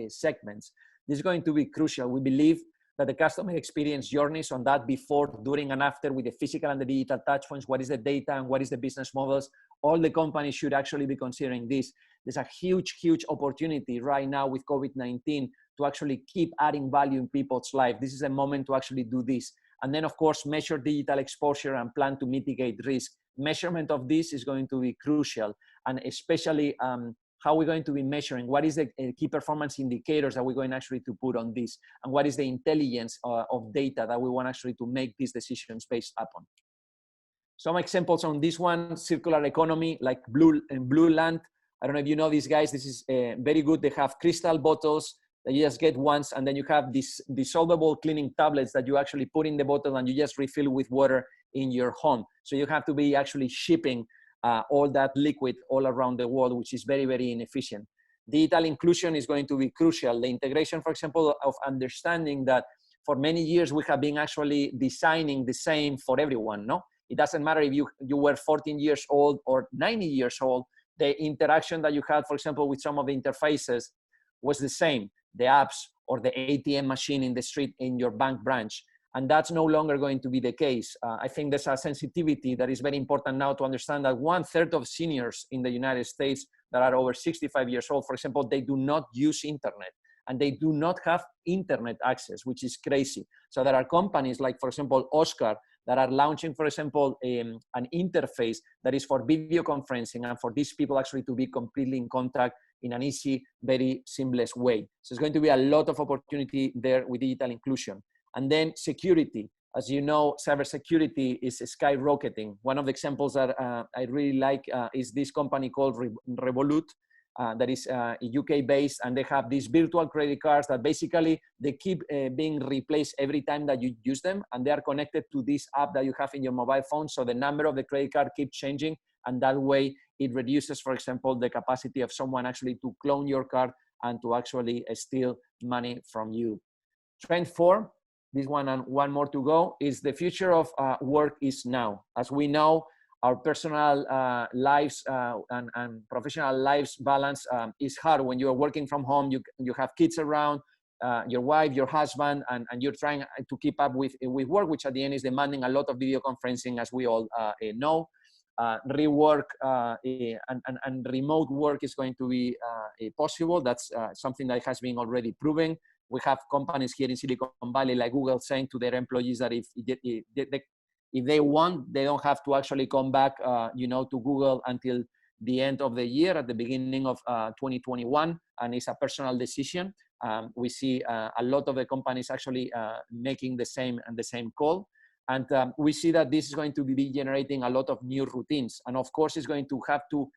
segments. This is going to be crucial. We believe that the customer experience journeys on that before, during, and after, with the physical and the digital touch points, what is the data and what is the business models, all the companies should actually be considering this. There's a huge, huge opportunity right now with COVID-19 to actually keep adding value in people's life. This is a moment to actually do this. And then, of course, measure digital exposure and plan to mitigate risk. Measurement of this is going to be crucial, and especially how we're going to be measuring, what is the key performance indicators that we're going actually to put on this, and what is the intelligence of data that we want actually to make these decisions based upon. Some examples on this one: circular economy, like Blue Land. I don't know if you know these guys. This is very good. They have crystal bottles that you just get once, and then you have these dissolvable cleaning tablets that you actually put in the bottle and you just refill with water in your home. So you have to be actually shipping all that liquid all around the world, which is very, very inefficient. Digital inclusion is going to be crucial. The integration, for example, of understanding that for many years we have been actually designing the same for everyone, no? It doesn't matter if you were 14 years old or 90 years old, the interaction that you had, for example, with some of the interfaces was the same, the apps or the ATM machine in the street in your bank branch. And that's no longer going to be the case. I think there's a sensitivity that is very important now to understand that 1/3 of seniors in the United States that are over 65 years old, for example, they do not use internet and they do not have internet access, which is crazy. So there are companies like, for example, Oscar, that are launching, for example, an interface that is for video conferencing and for these people actually to be completely in contact in an easy, very seamless way. So it's going to be a lot of opportunity there with digital inclusion. And then security. As you know, cybersecurity is skyrocketing. One of the examples that I really like is this company called Revolut, that is UK based, and they have these virtual credit cards that basically they keep being replaced every time that you use them, and they are connected to this app that you have in your mobile phone. So the number of the credit card keeps changing, and that way it reduces, for example, the capacity of someone actually to clone your card and to actually steal money from you. Trend 4. This one and one more to go, is the future of work is now. As we know, our personal lives and professional lives balance is hard when you are working from home. You have kids around, your wife, your husband, and you're trying to keep up with work, which at the end is demanding a lot of video conferencing, as we all know. Rework and remote work is going to be possible. That's something that has been already proven. We have companies here in Silicon Valley like Google saying to their employees that if they want, they don't have to actually come back to Google until the end of the year, at the beginning of 2021, and it's a personal decision. We see a lot of the companies actually making the same call. And we see that this is going to be generating a lot of new routines. And of course, it's going to have to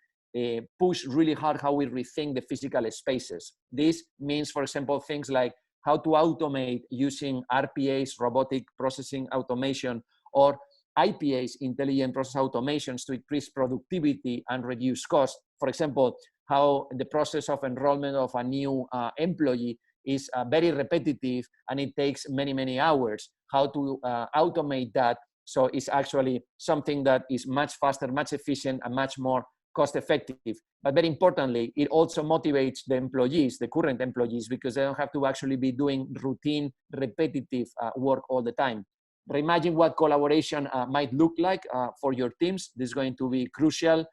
push really hard how we rethink the physical spaces. This means, for example, things like how to automate using RPAs, robotic processing automation, or IPAs, intelligent process automations, to increase productivity and reduce cost. For example, how the process of enrollment of a new employee is very repetitive and it takes many, many hours. How to automate that so it's actually something that is much faster, much efficient, and much more cost-effective. But very importantly, it also motivates the employees, the current employees, because they don't have to actually be doing routine, repetitive work all the time. Reimagine what collaboration might look like for your teams. This is going to be crucial.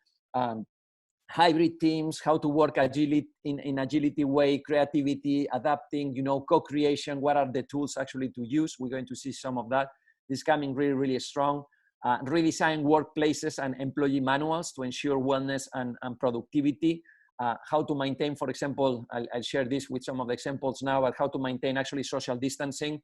Hybrid teams, how to work in agility way, creativity, adapting, co-creation. What are the tools actually to use? We're going to see some of that. This is coming really, really strong. Redesign workplaces and employee manuals to ensure wellness and productivity. How to maintain, for example, I'll share this with some of the examples now, but how to maintain actually social distancing.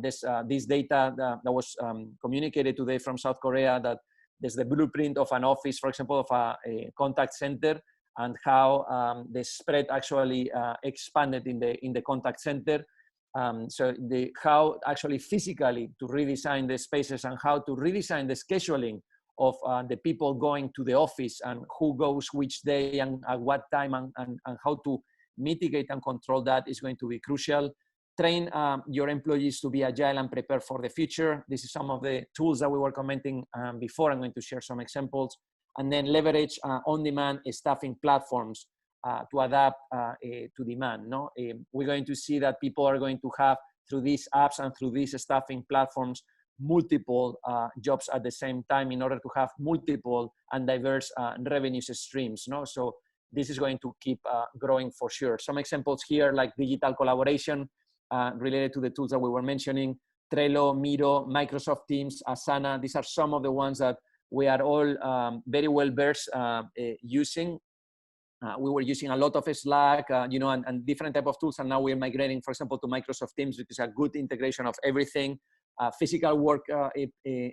This data that was communicated today from South Korea, that there's the blueprint of an office, for example, of a contact center, and how the spread actually expanded in the contact center. So how actually physically to redesign the spaces and how to redesign the scheduling of the people going to the office and who goes which day and at what time, and how to mitigate and control that is going to be crucial. Train your employees to be agile and prepare for the future. This is some of the tools that we were commenting before. I'm going to share some examples. And then leverage on-demand staffing platforms to adapt to demand. No? We're going to see that people are going to have, through these apps and through these staffing platforms, multiple jobs at the same time in order to have multiple and diverse revenue streams. No? So this is going to keep growing for sure. Some examples here, like digital collaboration related to the tools that we were mentioning, Trello, Miro, Microsoft Teams, Asana. These are some of the ones that we are all very well versed using. We were using a lot of Slack, you know, and different type of tools, and now we're migrating, for example, to Microsoft Teams, which is a good integration of everything. Physical work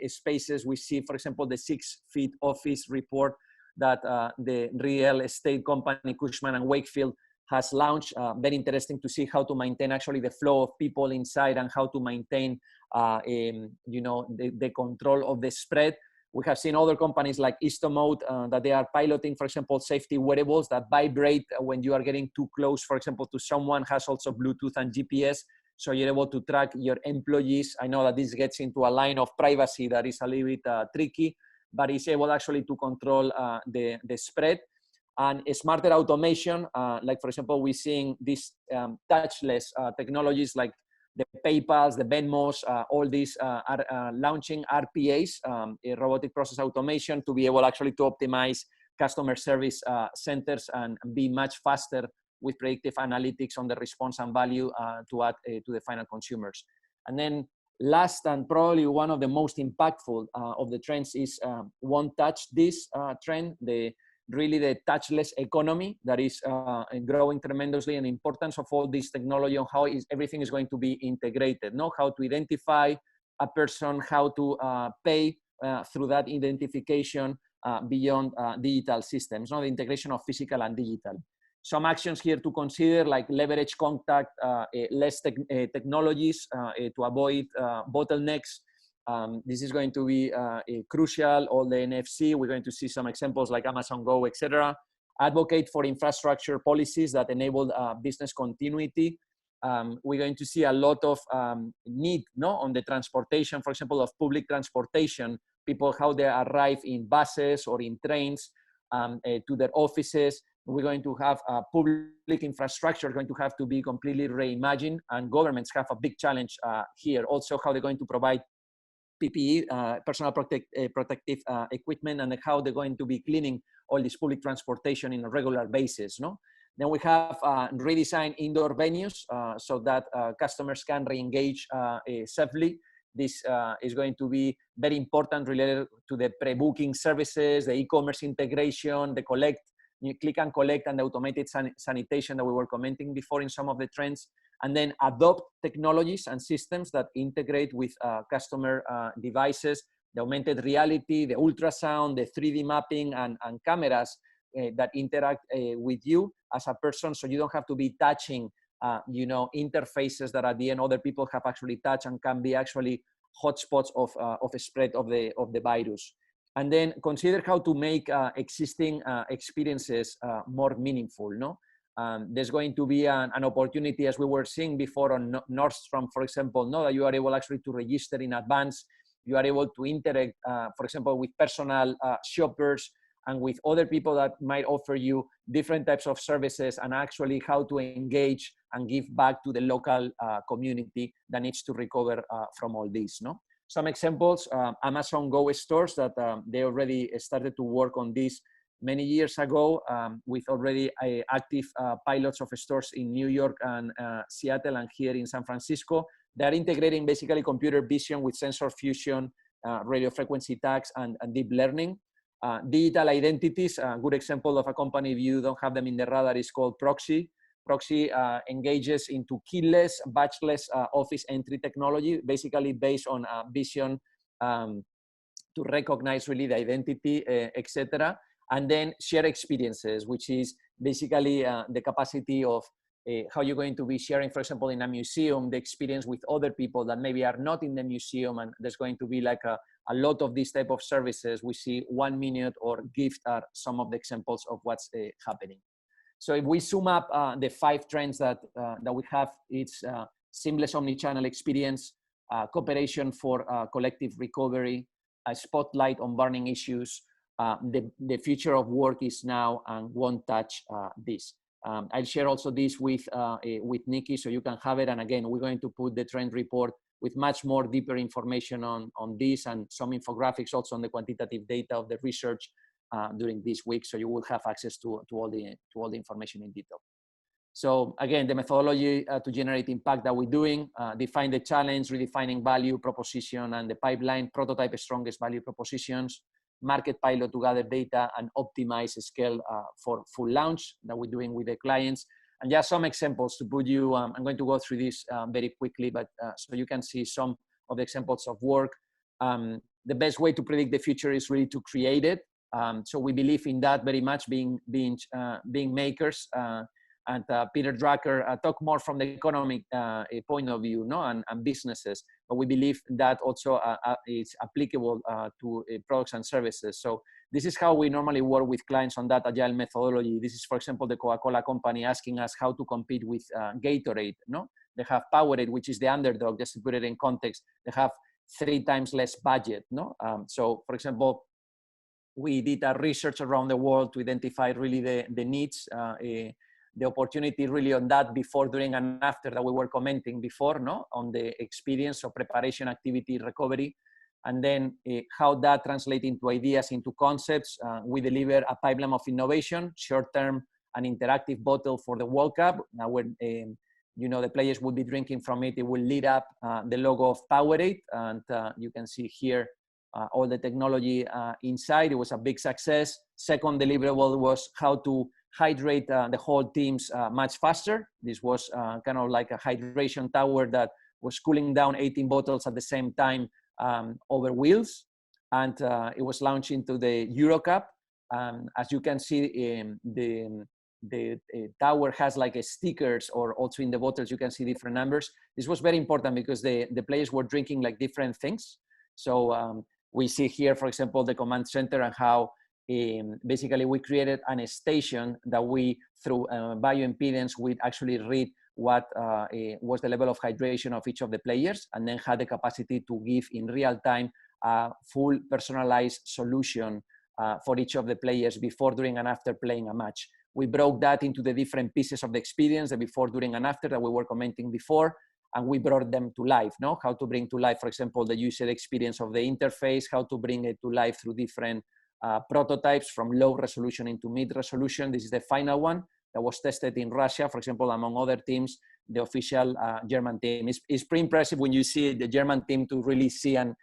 spaces. We see, for example, the 6 Feet office report that the real estate company Cushman and Wakefield has launched. Very interesting to see how to maintain actually the flow of people inside and how to maintain, you know, the control of the spread. We have seen other companies like Istomode that they are piloting, for example, safety wearables that vibrate when you are getting too close, for example, to someone. Has also Bluetooth and GPS, so you're able to track your employees. I know that this gets into a line of privacy that is a little bit tricky, but it's able actually to control the spread. And smarter automation, like for example, we're seeing these touchless technologies like the PayPals, the Venmos, all these are launching RPAs, robotic process automation, to be able actually to optimize customer service centers and be much faster with predictive analytics on the response and value to add to the final consumers. And then last, and probably one of the most impactful of the trends is Won't Touch This trend, really the touchless economy that is growing tremendously, and importance of all this technology on how everything is going to be integrated, know how to identify a person, how to pay through that identification beyond digital systems, the integration of physical and digital. Some actions here to consider, like leverage contact, less technologies to avoid bottlenecks. This is going to be crucial. All the NFC, we're going to see some examples like Amazon Go, etc. Advocate for infrastructure policies that enable business continuity. We're going to see a lot of need on the transportation, for example, of public transportation, people, how they arrive in buses or in trains to their offices. We're going to have public infrastructure going to have to be completely reimagined, and governments have a big challenge here. Also, how they're going to provide PPE, personal protective equipment, and how they're going to be cleaning all this public transportation in a regular basis. Then we have redesigned indoor venues so that customers can re-engage safely. This is going to be very important related to the pre-booking services, the e-commerce integration, the click and collect, and the automated sanitation that we were commenting before in some of the trends. And then adopt technologies and systems that integrate with customer devices, the augmented reality, the ultrasound, the 3D mapping, and cameras that interact with you as a person, so you don't have to be touching interfaces that at the end other people have actually touched and can be actually hotspots of a spread of the virus. And then consider how to make existing experiences more meaningful. There's going to be an opportunity, as we were seeing before on Nordstrom, for example, that you are able actually to register in advance. You are able to interact, for example, with personal shoppers and with other people that might offer you different types of services, and actually how to engage and give back to the local community that needs to recover from all this. Some examples, Amazon Go stores that they already started to work on this many years ago with already active pilots of stores in New York and Seattle and here in San Francisco. They're integrating basically computer vision with sensor fusion, radio frequency tags, and deep learning. Digital identities, a good example of a company, if you don't have them in the radar, is called Proxy. Proxy engages into keyless, badgeless office entry technology, basically based on vision to recognize really the identity, etc. And then share experiences, which is basically the capacity of how you're going to be sharing, for example, in a museum, the experience with other people that maybe are not in the museum, and there's going to be like a lot of these type of services. We see 1 minute or gift are some of the examples of what's happening. So if we sum up the 5 trends that we have, it's seamless omnichannel experience, cooperation for collective recovery, a spotlight on burning issues. The future of work is now and won't touch this. I'll share also this with Nikki so you can have it. And again, we're going to put the trend report with much more deeper information on this and some infographics also on the quantitative data of the research during this week. So you will have access to all the information in detail. So again, the methodology to generate impact that we're doing, define the challenge, redefining value proposition and the pipeline, prototype strongest value propositions, market pilot to gather data and optimize scale for full launch that we're doing with the clients. And just some examples to put you, I'm going to go through this very quickly, but so you can see some of the examples of work. The best way to predict the future is really to create it. So we believe in that very much, being makers. And Peter Drucker talked more from the economic point of view, no, and businesses. But we believe that also is applicable to products and services. So this is how we normally work with clients on that agile methodology. This is, for example, the Coca-Cola company asking us how to compete with Gatorade. No, they have Powerade, which is the underdog. Just to put it in context, they have 3 times less budget. No, so for example, we did a research around the world to identify really the needs. The opportunity really on that before, during, and after that we were commenting before, no, on the experience of preparation, activity, recovery, and then how that translates into ideas, into concepts. We deliver a pipeline of innovation, short-term and interactive bottle for the World Cup. Now when you know, the players will be drinking from it, it will lit up the logo of Powerade, and you can see here all the technology inside. It was a big success. Second deliverable was how to hydrate the whole teams much faster. This was kind of like a hydration tower that was cooling down 18 bottles at the same time over wheels. And it was launched into the Euro Cup. As you can see, the tower has like a stickers, or also in the bottles you can see different numbers. This was very important because the players were drinking like different things. So we see here, for example, the command center and how basically we created a station that we, through bioimpedance, we actually read what was the level of hydration of each of the players, and then had the capacity to give in real time a full personalized solution for each of the players before, during, and after playing a match. We broke that into the different pieces of the experience, the before, during, and after that we were commenting before, and we brought them to life. No, how to bring to life, for example, the user experience of the interface, how to bring it to life through different prototypes from low resolution into mid resolution. This is the final one that was tested in Russia, for example, among other teams, the official German team. It's pretty impressive when you see the German team to really see and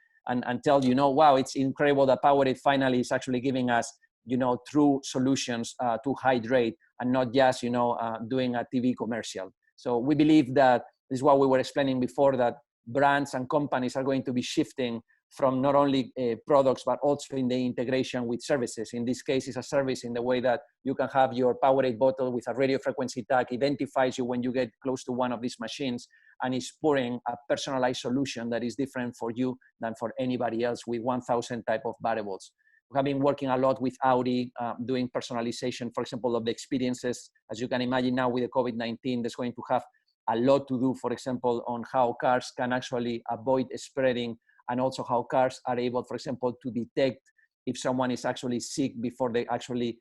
tell, you know, wow, it's incredible that Powerade finally is actually giving us, you know, true solutions to hydrate, and not just, you know, doing a TV commercial. So we believe that this is what we were explaining before, that brands and companies are going to be shifting from not only products, but also in the integration with services. In this case, it's a service in the way that you can have your Powerade bottle with a radio frequency tag, identifies you when you get close to one of these machines, and is pouring a personalized solution that is different for you than for anybody else, with 1,000 type of variables. We have been working a lot with Audi, doing personalization, for example, of the experiences. As you can imagine now with the COVID-19, there's going to have a lot to do, for example, on how cars can actually avoid spreading, and also how cars are able, for example, to detect if someone is actually sick before they actually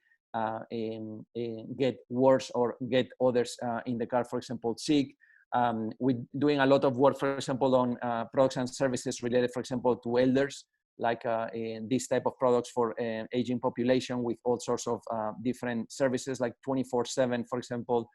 get worse or get others in the car, for example, sick. We're doing a lot of work, for example, on products and services related, for example, to elders, like this type of products for aging population, with all sorts of different services, like 24/7, for example,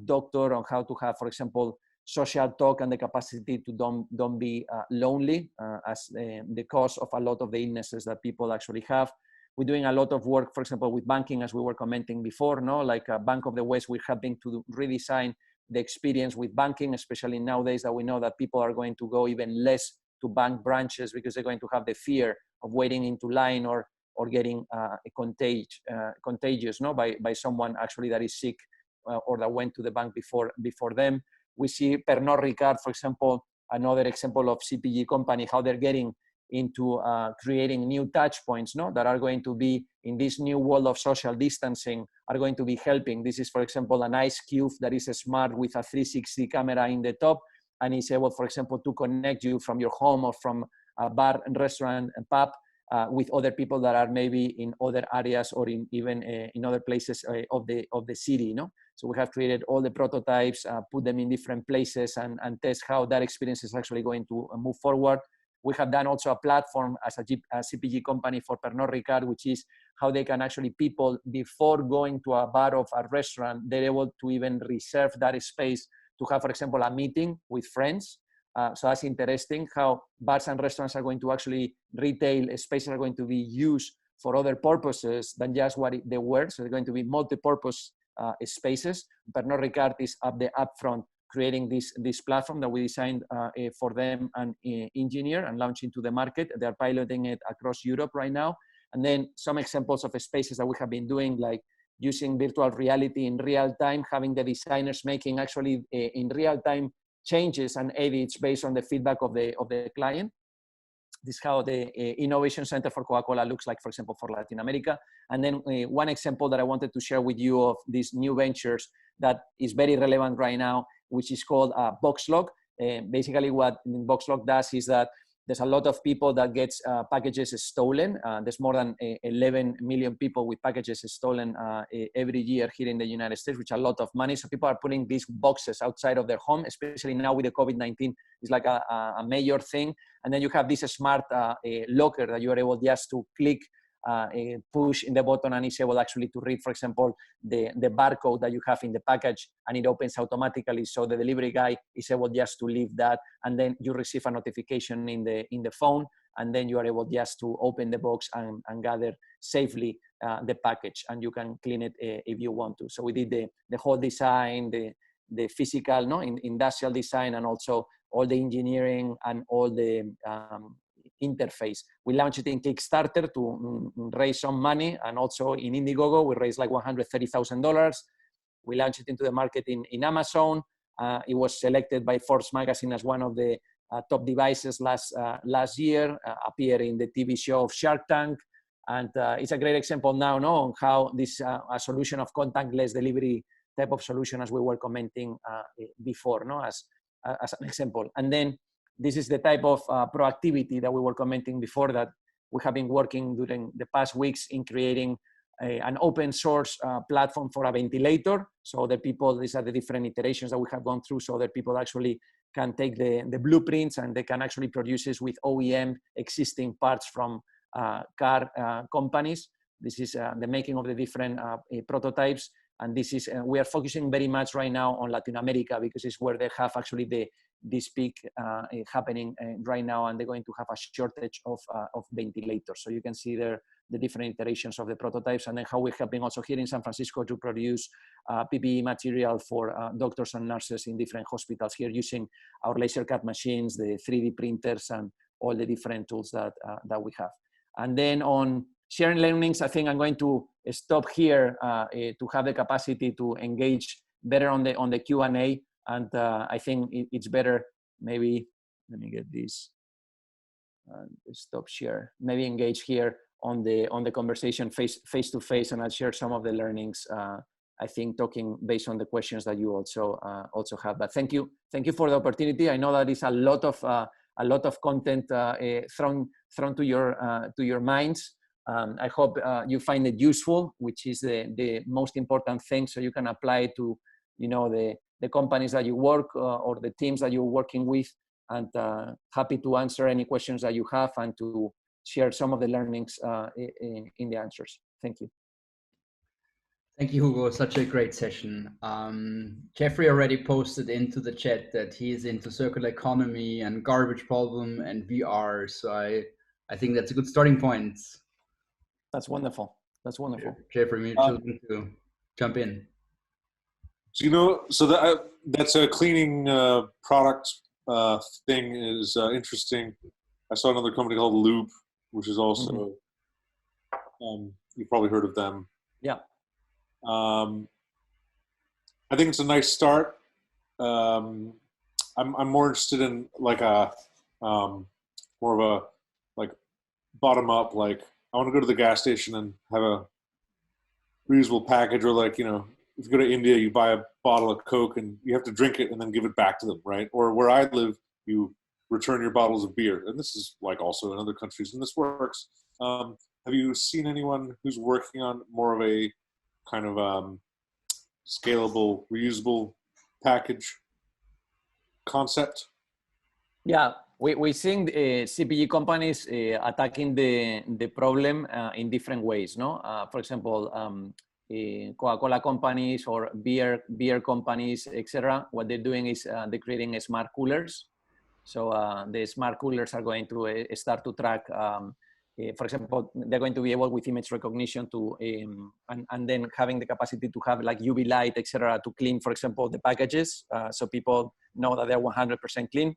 doctor, on how to have, for example, social talk and the capacity to don't be lonely as the cause of a lot of the illnesses that people actually have. We're doing a lot of work, for example, with banking, as we were commenting before, no? Like Bank of the West, we're helping to redesign the experience with banking, especially nowadays that we know that people are going to go even less to bank branches because they're going to have the fear of waiting into line or getting contagious, no? by someone actually that is sick or that went to the bank before them. We see Pernod Ricard, for example, another example of CPG company, how they're getting into creating new touch points, no, that are going to be in this new world of social distancing, are going to be helping. This is, for example, an ice cube that is smart with a 360 camera in the top, and is able, for example, to connect you from your home or from a bar and restaurant and pub with other people that are maybe in other areas or even in other places of the city, no? So we have created all the prototypes, put them in different places, and test how that experience is actually going to move forward. We have done also a platform as a CPG company for Pernod Ricard, which is how they can actually, people before going to a bar or a restaurant, they're able to even reserve that space to have, for example, a meeting with friends. So that's interesting how bars and restaurants are going to actually, retail spaces are going to be used for other purposes than just what they were. So they're going to be multi-purpose spaces. Pernod Ricard is upfront creating this platform that we designed for them and engineer and launch into the market. They're piloting it across Europe right now. And then some examples of spaces that we have been doing, like using virtual reality in real time, having the designers making actually in real time changes and edits based on the feedback of the client. This is how the Innovation Center for Coca-Cola looks like, for example, for Latin America. And then one example that I wanted to share with you of these new ventures that is very relevant right now, which is called Boxlog. Basically what Boxlog does is that there's a lot of people that gets packages stolen. There's more than 11 million people with packages stolen every year here in the United States, which is a lot of money. So people are putting these boxes outside of their home, especially now with the COVID-19. It's like a major thing. And then you have this smart locker that you are able just to click, push in the button, and it's able actually to read, for example, the barcode that you have in the package, and it opens automatically. So the delivery guy is able just to leave that, and then you receive a notification in the phone, and then you are able just to open the box and gather safely the package, and you can clean it if you want to. So we did the whole design, the physical, no, industrial design, and also all the engineering and all the interface. We launched it in Kickstarter to raise some money, and also in Indiegogo we raised like $130,000. We launched it into the market in Amazon. It was selected by Forbes magazine as one of the top devices last year, appeared in the TV show of Shark Tank, and it's a great example now, no, on how this a solution of contactless delivery type of solution, as we were commenting before, no, as an example. And then this is the type of proactivity that we were commenting before, that we have been working during the past weeks in creating an open source platform for a ventilator. So the people, these are the different iterations that we have gone through, so that people actually can take the blueprints and they can actually produce this with OEM existing parts from car companies. This is the making of the different prototypes. And this is, we are focusing very much right now on Latin America, because it's where they have actually this peak happening right now, and they're going to have a shortage of ventilators. So you can see there the different iterations of the prototypes, and then how we're helping also here in San Francisco to produce PPE material for doctors and nurses in different hospitals here, using our laser cut machines, the 3D printers, and all the different tools that we have. And then on sharing learnings, I think I'm going to stop here to have the capacity to engage better on the Q&A. And I think it's better, maybe, let me get this, stop share, maybe engage here on the conversation face to face, and I'll share some of the learnings, I think, talking based on the questions that you also have. But thank you for the opportunity. I know that is a lot of content thrown to your minds. I hope you find it useful, which is the most important thing, so you can apply it to, you know, the companies that you work or the teams that you're working with, and happy to answer any questions that you have and to share some of the learnings in the answers. Thank you. Thank you, Hugo. Such a great session. Jeffrey already posted into the chat that he is into circular economy and garbage problem and VR. So I think that's a good starting point. That's wonderful. That's wonderful. Jeffrey, maybe to jump in. So, you know, so that's a cleaning product thing is interesting. I saw another company called Loop, which is also, you've probably heard of them. Yeah. I think it's a nice start. I'm more interested in like more of a bottom up, like I want to go to the gas station and have a reusable package, or like, you know, if you go to India, you buy a bottle of Coke and you have to drink it and then give it back to them, right? Or where I live, you return your bottles of beer. And this is like also in other countries, and this works. Have you seen anyone who's working on more of a kind of scalable, reusable package concept? Yeah, we're seeing CPG companies attacking the problem in different ways, no? For example, Coca-Cola companies or beer companies, etc. What they're doing is they're creating smart coolers. So the smart coolers are going to start to track, for example, they're going to be able with image recognition to, and then having the capacity to have like UV light, etc., to clean, for example, the packages, so people know that they're 100% clean.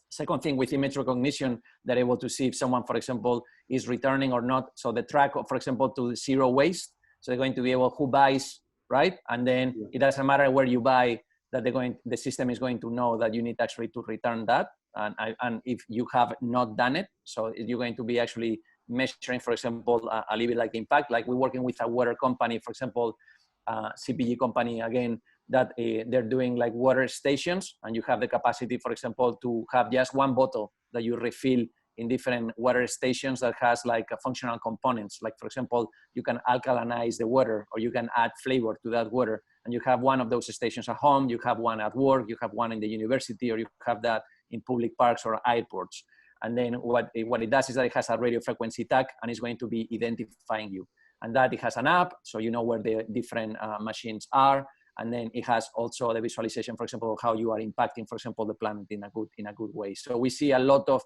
Second thing, with image recognition, they're able to see if someone, for example, is returning or not. So the track, for example, to zero waste. So they're going to be able who buys, right? And then it doesn't matter where you buy, that the system is going to know that you need actually to return that. And if you have not done it, so you're going to be actually measuring, for example, a little bit like the impact. Like we're working with a water company, for example, CPG company again, that they're doing like water stations, and you have the capacity, for example, to have just one bottle that you refill in different water stations that has like functional components. Like, for example, you can alkalinize the water, or you can add flavor to that water. And you have one of those stations at home, you have one at work, you have one in the university, or you have that in public parks or airports. And then what it does is that it has a radio frequency tag, and it's going to be identifying you. And that it has an app, so you know where the different machines are. And then it has also the visualization, for example, of how you are impacting, for example, the planet in a good way. So we see a lot of,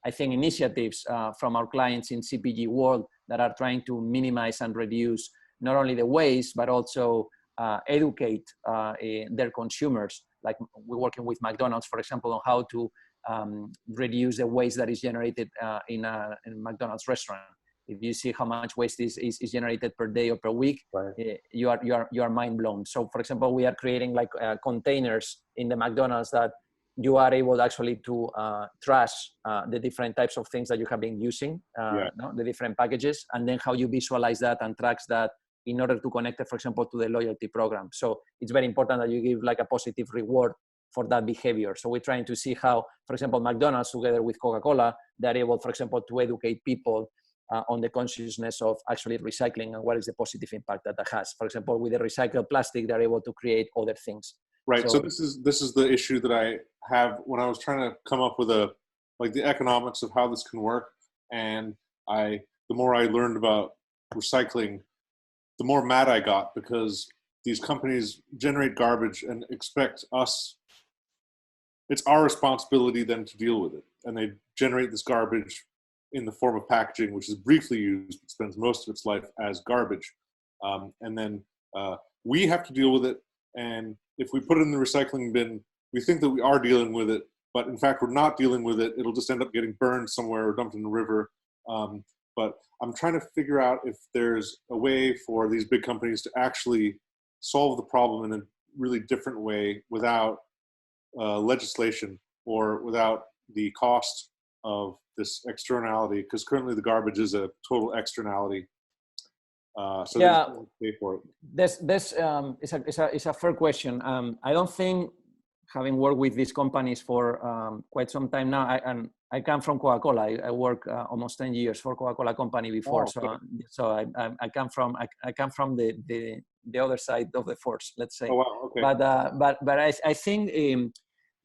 I think, initiatives from our clients in CPG world that are trying to minimize and reduce not only the waste, but also educate their consumers. Like we're working with McDonald's, for example, on how to reduce the waste that is generated in a McDonald's restaurant. If you see how much waste is generated per day or per week, right, you are mind blown. So, for example, we are creating like containers in the McDonald's that you are able actually to trash the different types of things that you have been using, no? The different packages, and then how you visualize that and tracks that in order to connect it, for example, to the loyalty program. So it's very important that you give like a positive reward for that behavior. So we're trying to see how, for example, McDonald's together with Coca-Cola, they're able, for example, to educate people on the consciousness of actually recycling and what is the positive impact that has. For example, with the recycled plastic, they're able to create other things. Right. So this is the issue that I have when I was trying to come up with the economics of how this can work. And the more I learned about recycling, the more mad I got, because these companies generate garbage and expect us, it's our responsibility then to deal with it. And they generate this garbage in the form of packaging, which is briefly used, but spends most of its life as garbage. And then we have to deal with it. And if we put it in the recycling bin, we think that we are dealing with it, but in fact, we're not dealing with it. It'll just end up getting burned somewhere or dumped in the river. But I'm trying to figure out if there's a way for these big companies to actually solve the problem in a really different way without legislation or without the cost of this externality, because currently the garbage is a total externality. So yeah, pay for it. It's a fair question. I don't think, having worked with these companies for quite some time now, I come from Coca-Cola. I worked almost 10 years for Coca-Cola company before. Oh, okay. So I come from the other side of the force, let's say. Oh, wow. Okay. But I think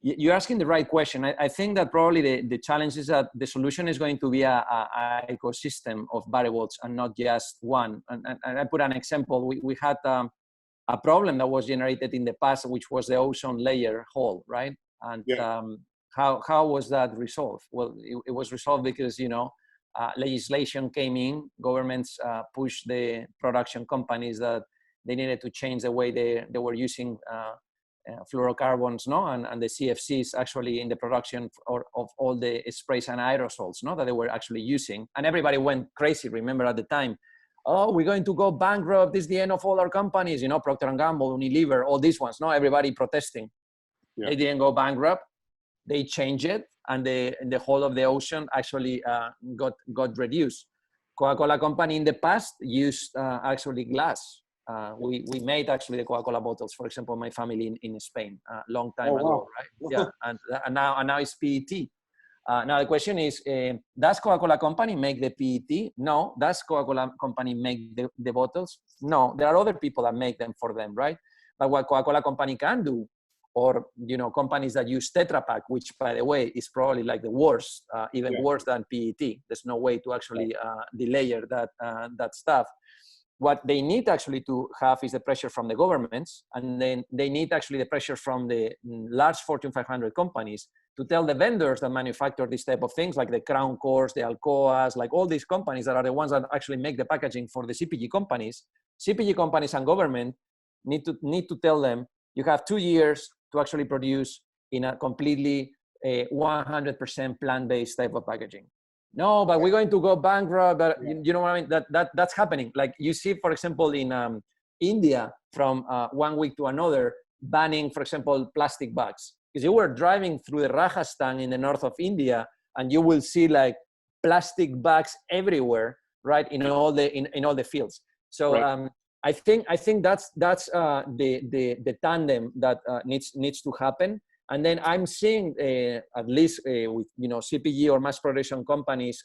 you're asking the right question. I think that probably the challenge is that the solution is going to be a ecosystem of variables and not just one. And I put an example. We had a problem that was generated in the past, which was the ozone layer hole, right? And how was that resolved? Well, it was resolved because, legislation came in, governments pushed the production companies that they needed to change the way they were using fluorocarbons, no, and the CFCs actually in the production of all the sprays and aerosols, no, that they were actually using, and everybody went crazy. Remember at the time, oh, we're going to go bankrupt. This is the end of all our companies, Procter & Gamble, Unilever, all these ones, no, everybody protesting. Yeah. They didn't go bankrupt. they changed it, and the whole of the ocean actually got reduced. Coca-Cola company in the past used actually glass. We made actually the Coca-Cola bottles, for example, my family in Spain a long time ago, right? Yeah, and now it's PET. Now the question is, does Coca-Cola company make the PET? No. Does Coca-Cola company make the bottles? No. There are other people that make them for them, right? But what Coca-Cola company can do, or companies that use Tetra Pak, which by the way is probably like the worst, even worse than PET. There's no way to actually delayer that stuff. What they need actually to have is the pressure from the governments, and then they need actually the pressure from the large Fortune 500 companies to tell the vendors that manufacture this type of things, like the Crown Cores, the Alcoas, like all these companies that are the ones that actually make the packaging for the CPG companies. CPG companies and government need to tell them, you have 2 years to actually produce in a completely 100% plant-based type of packaging. No, but we're going to go bankrupt. But you know what I mean? That's happening. Like you see, for example, in India, from 1 week to another, banning, for example, plastic bags. Because you were driving through the Rajasthan in the north of India, and you will see like plastic bags everywhere, right? In all the fields. So I think that's the tandem that needs to happen. And then I'm seeing, at least with CPG or mass production companies,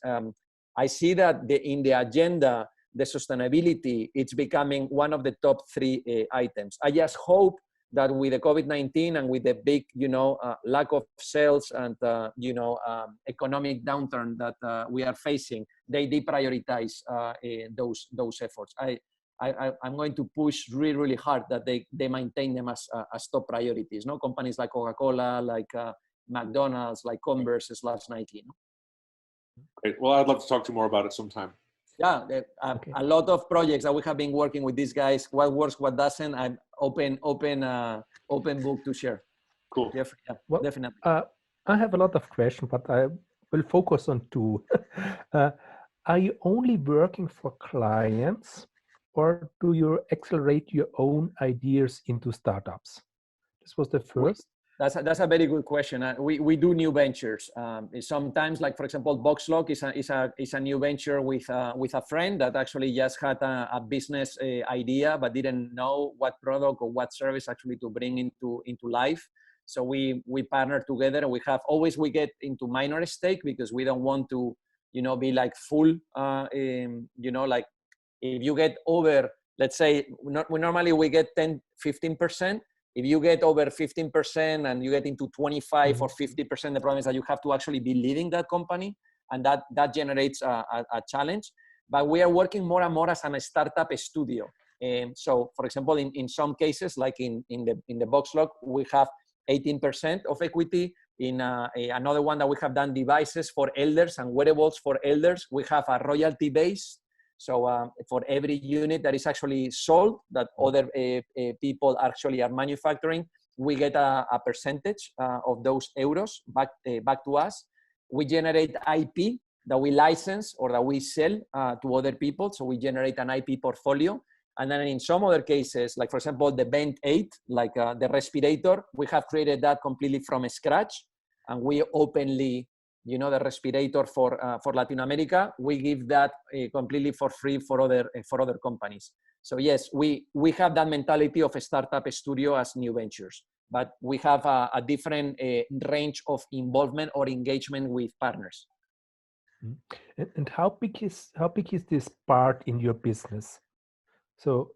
I see that in the agenda, the sustainability, it's becoming one of the top 3 items. I just hope that with the COVID-19 and with the big, lack of sales and economic downturn that we are facing, they deprioritize those efforts. I'm going to push really, really hard that they maintain them as top priorities. No, companies like Coca-Cola, like McDonald's, like Converse / Nike. Great. Well, I'd love to talk to you more about it sometime. Yeah, a lot of projects that we have been working with these guys. What works, what doesn't. I'm open book to share. Cool. Well, definitely. I have a lot of questions, but I will focus on 2. Are you only working for clients, or do you accelerate your own ideas into startups? This was the first. That's a very good question. We do new ventures. Sometimes, like for example, Boxlock is a new venture with a friend that actually just had a business idea but didn't know what product or what service actually to bring into life. So we partner together, and we get into minor stake because we don't want to be like full. Like if you get over, let's say, normally we get 10-15%. If you get over 15% and you get into 25 or 50%, the problem is that you have to actually be leading that company, and that generates a challenge. But we are working more and more as a startup studio. So, for example, in some cases, like in the Boxlock, we have 18% of equity. In another one that we have done devices for elders and wearables for elders, we have a royalty base. So for every unit that is actually sold, that other people actually are manufacturing, we get a percentage of those euros back to us. We generate IP that we license or that we sell to other people. So we generate an IP portfolio. And then in some other cases, like for example, the Band 8, like the respirator, we have created that completely from scratch. And we openly, the respirator for Latin America, we give that completely for free for other companies. So yes, we have that mentality of a startup studio as new ventures, but we have a different range of involvement or engagement with partners. And how big is this part in your business? So,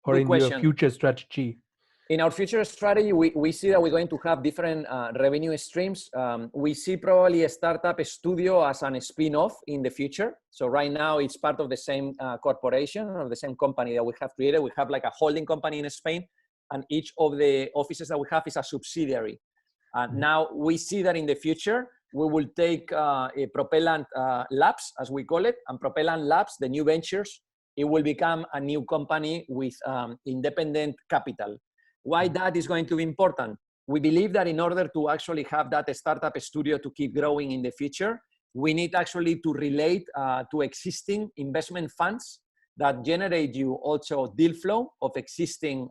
or Good in question. your future strategy? In our future strategy, we see that we're going to have different revenue streams. We see probably a startup studio as a spin-off in the future. So right now it's part of the same corporation or the same company that we have created. We have like a holding company in Spain, and each of the offices that we have is a subsidiary. Now we see that in the future, we will take a Propelland Labs, as we call it, and Propelland Labs, the new ventures, it will become a new company with independent capital. Why that is going to be important? We believe that in order to actually have that startup studio to keep growing in the future, we need actually to relate to existing investment funds that generate you also deal flow of existing,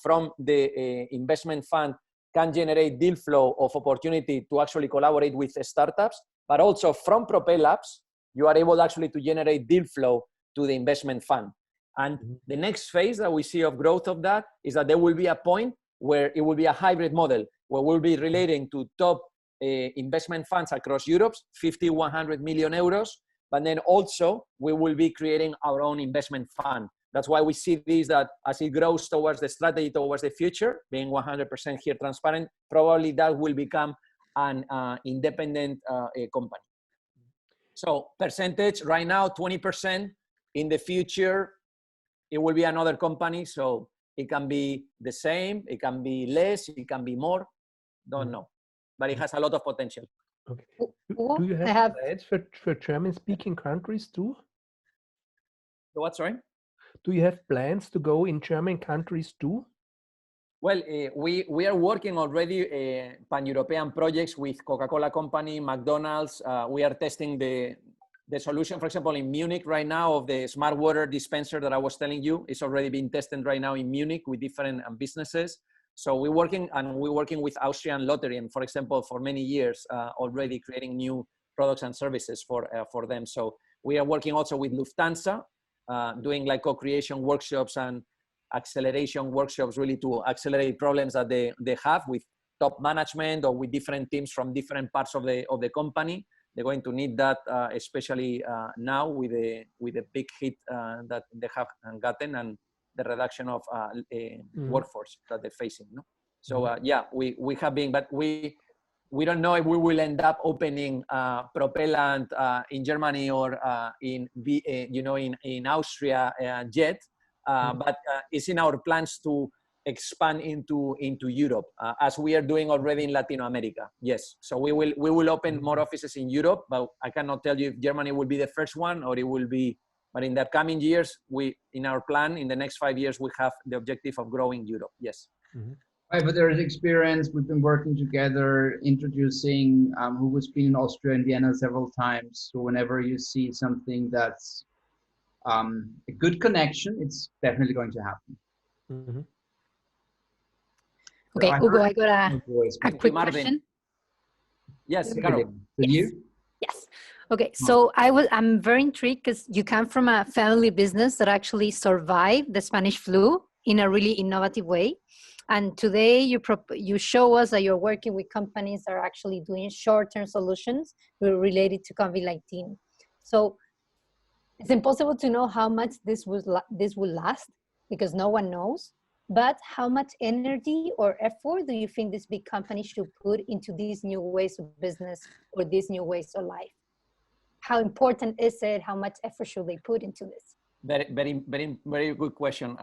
from the investment fund can generate deal flow of opportunity to actually collaborate with startups, but also from Propel Labs, you are able actually to generate deal flow to the investment fund. And the next phase that we see of growth of that is that there will be a point where it will be a hybrid model, where we'll be relating to top investment funds across Europe, 50, 100 million euros, but then also we will be creating our own investment fund. That's why we see this, that as it grows towards the strategy, towards the future, being 100% here transparent, probably that will become an independent company. So percentage right now, 20%. In the future, it will be another company. So it can be the same, it can be less, it can be more. Don't know, but it has a lot of potential. Okay. Do you have plans for German-speaking countries too? What, sorry? Do you have plans to go in German countries too? Well, we are working already pan-European projects with Coca-Cola Company, McDonald's. We are testing the solution, for example, in Munich right now of the smart water dispenser that I was telling you. It's already being tested right now in Munich with different businesses. So we're working with Austrian Lottery, and for example, for many years already creating new products and services for them. So we are working also with Lufthansa, doing like co-creation workshops and acceleration workshops, really to accelerate problems that they have with top management or with different teams from different parts of the company. They're going to need that, especially now with the big hit that they have gotten and the reduction of workforce that they're facing. No? So yeah, we have been, but we don't know if we will end up opening propellant in Germany or in Austria yet. But it's in our plans to expand into Europe, as we are doing already in Latin America. Yes, so we will open more offices in Europe, but I cannot tell you if Germany will be the first one or it will be. But in the coming years, in our plan, in the next 5 years, we have the objective of growing Europe. Yes. Right, but there is experience. We've been working together, introducing Hugo's been in Austria and Vienna several times. So whenever you see something that's a good connection, it's definitely going to happen. Okay, Hugo, I got a quick question. Yes, Carol. You? Yes. Okay, so I'm very intrigued because you come from a family business that actually survived the Spanish flu in a really innovative way. And today you show us that you're working with companies that are actually doing short-term solutions related to COVID-19. So it's impossible to know how much this will last because no one knows. But how much energy or effort do you think this big company should put into these new ways of business or these new ways of life? How important is it? How much effort should they put into this? Very good question,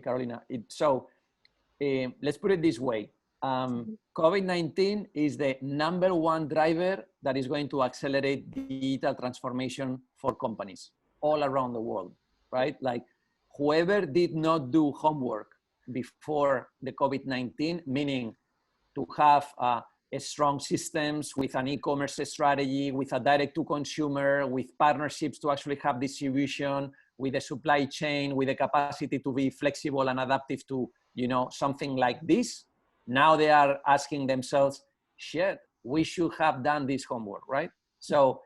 Carolina. Let's put it this way. COVID-19 is the #1 driver that is going to accelerate digital transformation for companies all around the world, right? Like whoever did not do homework before the COVID-19, meaning to have strong systems with an e-commerce strategy, with a direct-to-consumer, with partnerships to actually have distribution, with a supply chain, with the capacity to be flexible and adaptive to, something like this. Now they are asking themselves, shit, we should have done this homework, right? So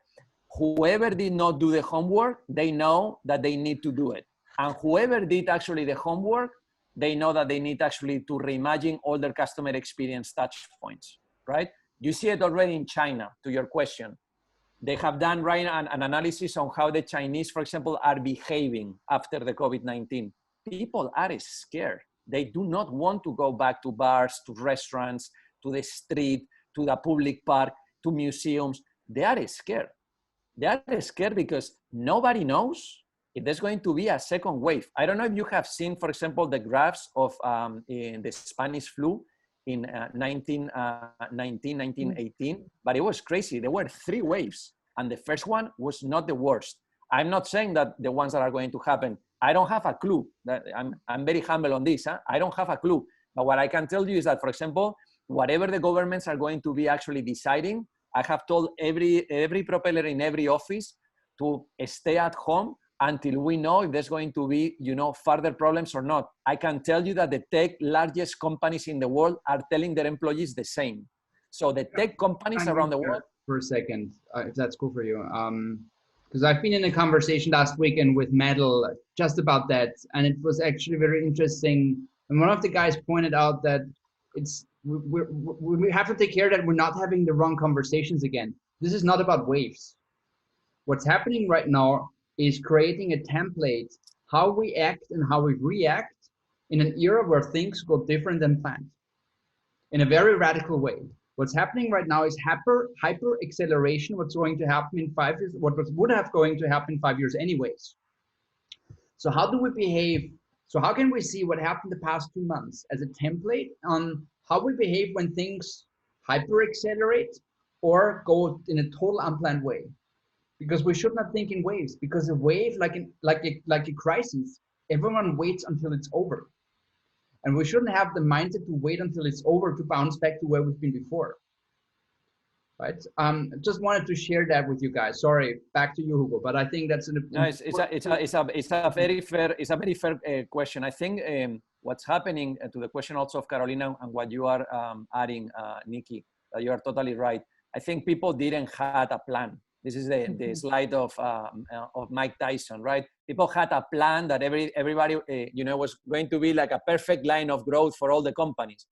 whoever did not do the homework, they know that they need to do it. And whoever did actually the homework, they know that they need actually to reimagine all their customer experience touch points, right? You see it already in China, to your question. They have done an analysis on how the Chinese, for example, are behaving after the COVID-19. People are scared. They do not want to go back to bars, to restaurants, to the street, to the public park, to museums. They are scared. They are scared because nobody knows if there's going to be a second wave. I don't know if you have seen, for example, the graphs of in the Spanish flu in 1918, but it was crazy. There were 3 waves, and the first one was not the worst. I'm not saying that the ones that are going to happen, I don't have a clue. I'm very humble on this. I don't have a clue. But what I can tell you is that, for example, whatever the governments are going to be actually deciding, I have told every propeller in every office to stay at home until we know if there's going to be, you know, further problems or not. I can tell you that the largest companies in the world are telling their employees the same. So the tech companies around the world. For a second, if that's cool for you. Because I've been in a conversation last weekend with Metal just about that, and it was actually very interesting. And one of the guys pointed out that we have to take care that we're not having the wrong conversations again. This is not about waves. What's happening right now is creating a template, how we act and how we react in an era where things go different than planned, in a very radical way. What's happening right now is hyper acceleration. What's going to happen in 5 years, what would have going to happen in 5 years anyways. So how do we behave? So how can we see what happened the past 2 months as a template on how we behave when things hyper accelerate or go in a total unplanned way? Because we should not think in waves, because a wave, like a crisis, everyone waits until it's over. And we shouldn't have the mindset to wait until it's over to bounce back to where we've been before, right? Just wanted to share that with you guys. Sorry, back to you, Hugo. But I think that's it's a very fair question. I think what's happening to the question also of Carolina and what you are adding, Nikki, you are totally right. I think people didn't have a plan. This is the slide of Mike Tyson, right? People had a plan that everybody, you know, was going to be like a perfect line of growth for all the companies.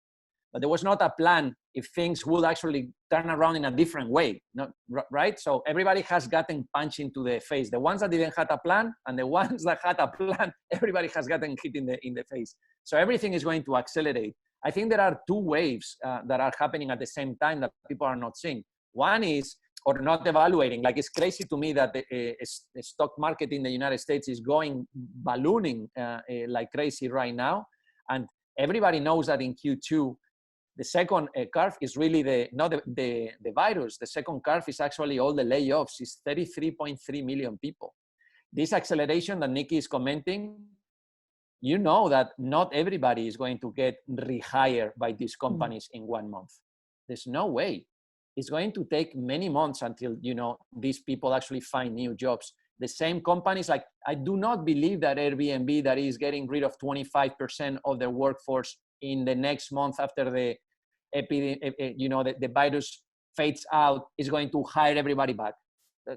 But there was not a plan if things would actually turn around in a different way, not, right? So everybody has gotten punched into the face. The ones that didn't have a plan and the ones that had a plan, everybody has gotten hit in the face. So everything is going to accelerate. I think there are two waves that are happening at the same time that people are not seeing. One is, or not evaluating, like it's crazy to me that the stock market in the United States is going ballooning like crazy right now. And everybody knows that in Q2, the second curve is really not the virus. The second curve is actually all the layoffs. It's 33.3 million people. This acceleration that Nikki is commenting, you know that not everybody is going to get rehired by these companies in 1 month. There's no way. It's going to take many months until, you know, these people actually find new jobs. The same companies, like, I do not believe that Airbnb, that is getting rid of 25% of their workforce in the next month after the virus fades out, is going to hire everybody back.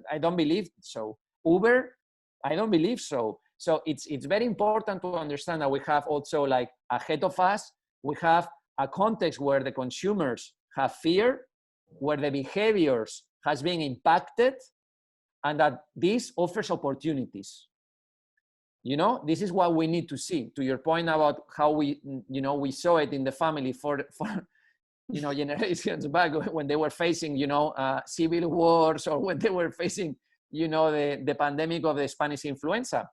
I don't believe so. Uber, I don't believe so. So it's very important to understand that we have also, like, ahead of us, we have a context where the consumers have fear, where the behaviors has been impacted, and that this offers opportunities. You know, this is what we need to see. To your point about how we saw it in the family for generations back when they were facing, civil wars, or when they were facing, the pandemic of the Spanish influenza.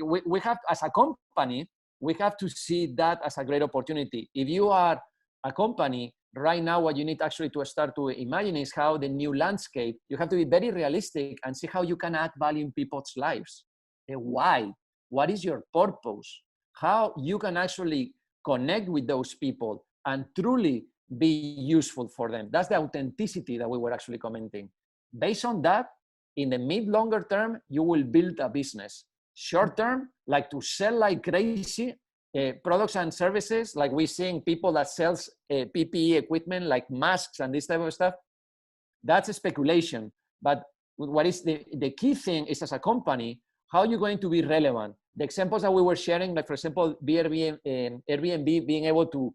We have, as a company, we have to see that as a great opportunity. If you are a company, right now, what you need actually to start to imagine is how the new landscape, you have to be very realistic and see how you can add value in people's lives. Why? What is your purpose? How you can actually connect with those people and truly be useful for them. That's the authenticity that we were actually commenting. Based on that, in the mid-longer term, you will build a business. Short term, like to sell like crazy, products and services, like we're seeing people that sells PPE equipment, like masks and this type of stuff, that's a speculation. But what is the key thing is, as a company, how are you going to be relevant? The examples that we were sharing, like for example, Airbnb being able to,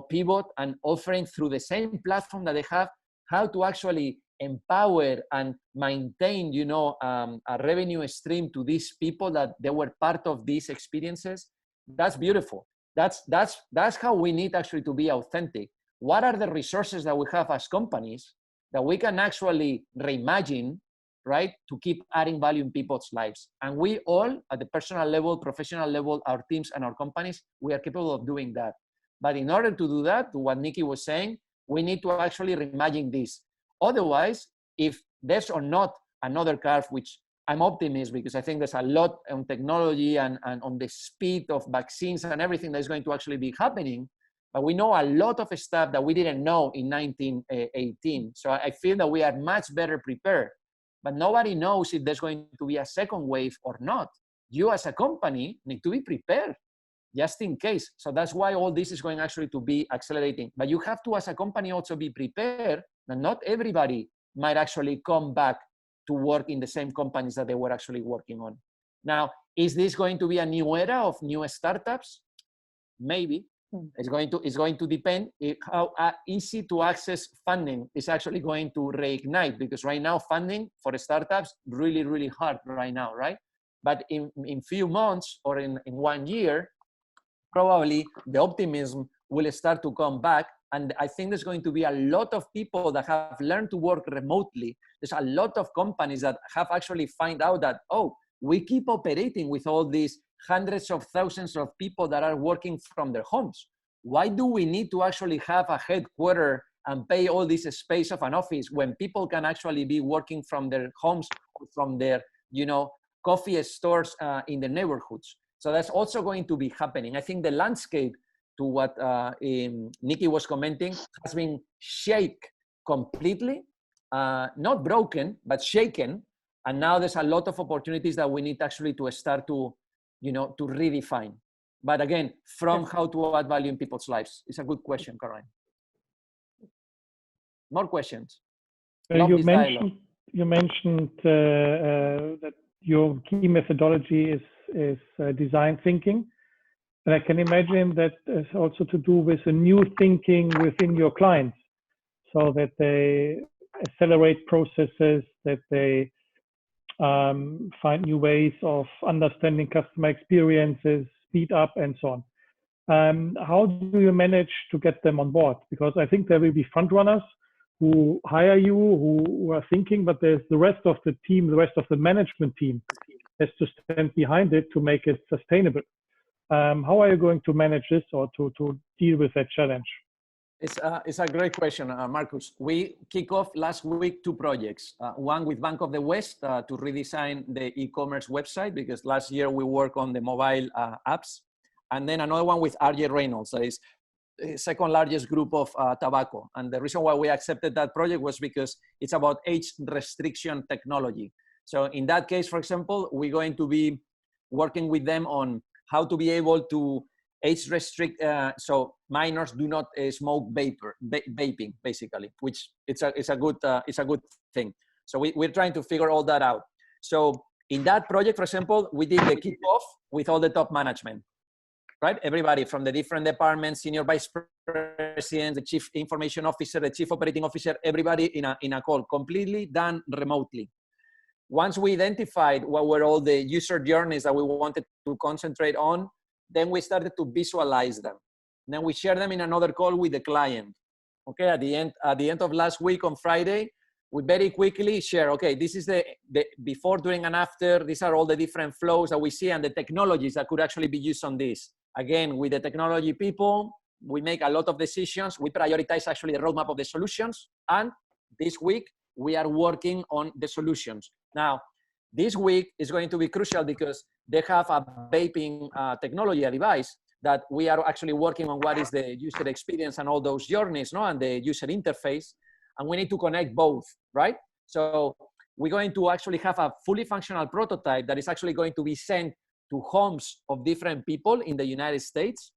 pivot and offering through the same platform that they have, how to actually empower and maintain, a revenue stream to these people that they were part of these experiences. That's beautiful. That's how we need actually to be authentic. What are the resources that we have as companies that we can actually reimagine, right, to keep adding value in people's lives? And we all, at the personal level, professional level, our teams and our companies, we are capable of doing that. But in order to do that, to what Nikki was saying, we need to actually reimagine this. Otherwise, if there's or not another curve, which I'm optimistic, because I think there's a lot on technology and on the speed of vaccines and everything that's going to actually be happening. But we know a lot of stuff that we didn't know in 1918. So I feel that we are much better prepared. but nobody knows if there's going to be a second wave or not. You as a company need to be prepared just in case. So that's why all this is going actually to be accelerating. But you have to, as a company, also be prepared that not everybody might actually come back to work in the same companies that they were actually working on. Now, is this going to be a new era of new startups? Maybe. It's going to depend how easy to access funding is actually going to reignite, because right now funding for startups really, really hard right now, right? But in few months or in 1 year, probably the optimism will start to come back. And I think there's going to be a lot of people that have learned to work remotely. There's a lot of companies that have actually find out that, oh, we keep operating with all these hundreds of thousands of people that are working from their homes. Why do we need to actually have a headquarter and pay all this space of an office when people can actually be working from their homes or from their, coffee stores in the neighborhoods? So that's also going to be happening. I think the landscape, to what Nikki was commenting, has been shaken completely, not broken, but shaken. And now there's a lot of opportunities that we need actually to start to, to redefine. But again, from how to add value in people's lives. It's a good question, Caroline. More questions? You mentioned that your key methodology is design thinking. And I can imagine that is also to do with a new thinking within your clients, so that they accelerate processes, that they find new ways of understanding customer experiences, speed up, and so on. How do you manage to get them on board? Because I think there will be front runners who hire you, who are thinking, but there's the rest of the team, the rest of the management team has to stand behind it to make it sustainable. How are you going to manage this, or to deal with that challenge? It's a great question, Marcus. We kick off last week 2 projects. One with Bank of the West to redesign the e-commerce website, because last year we worked on the mobile apps. And then another one with RJ Reynolds, that is the second largest group of tobacco. And the reason why we accepted that project was because it's about age restriction technology. So in that case, for example, we're going to be working with them on how to be able to age restrict, so minors do not smoke vaping, basically, which it's a good thing. So we're trying to figure all that out. So in that project, for example, we did the kickoff with all the top management, right? Everybody from the different departments, senior vice president, the chief information officer, the chief operating officer, everybody in a call, completely done remotely. Once we identified what were all the user journeys that we wanted to concentrate on, then we started to visualize them. Then we share them in another call with the client. Okay, at the end of last week on Friday, we very quickly share, okay, this is the before, during, and after. These are all the different flows that we see and the technologies that could actually be used on this. Again, with the technology people, we make a lot of decisions. We prioritize actually the roadmap of the solutions. And this week, we are working on the solutions. Now, this week is going to be crucial because they have a vaping technology, a device that we are actually working on what is the user experience and all those journeys, no, and the user interface. And we need to connect both, right? So we're going to actually have a fully functional prototype that is actually going to be sent to homes of different people in the United States,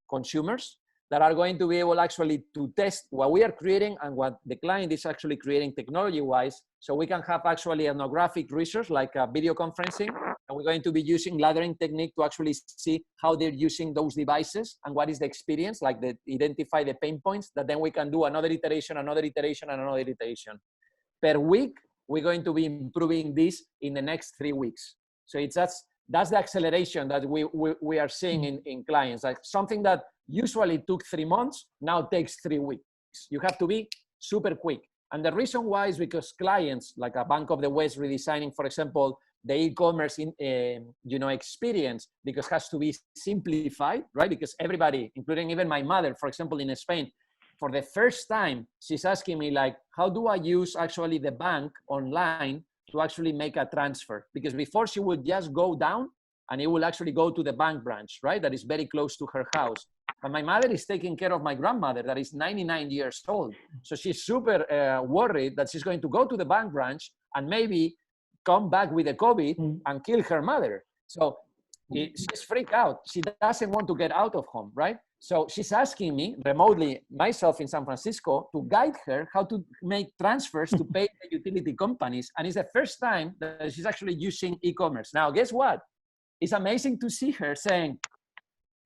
consumers, that are going to be able actually to test what we are creating and what the client is actually creating technology-wise. So we can have actually ethnographic research like video conferencing, and we're going to be using laddering technique to actually see how they're using those devices and what is the experience, like identify the pain points, that then we can do another iteration, and another iteration. Per week, we're going to be improving this in the next 3 weeks. So that's the acceleration that we are seeing in clients. Like something that usually took 3 months, now takes 3 weeks. You have to be super quick. And the reason why is because clients like a Bank of the West redesigning, for example, the e-commerce experience, because it has to be simplified, right? Because everybody, including even my mother, for example, in Spain, for the first time, she's asking me like, how do I use actually the bank online to actually make a transfer? Because before she would just go down and it will actually go to the bank branch, right? That is very close to her house. But my mother is taking care of my grandmother that is 99 years old. So she's super worried that she's going to go to the bank branch and maybe come back with the COVID and kill her mother. So she's freaked out. She doesn't want to get out of home, right? So she's asking me remotely, myself in San Francisco, to guide her how to make transfers to pay the utility companies. And it's the first time that she's actually using e-commerce. Now, guess what? It's amazing to see her saying,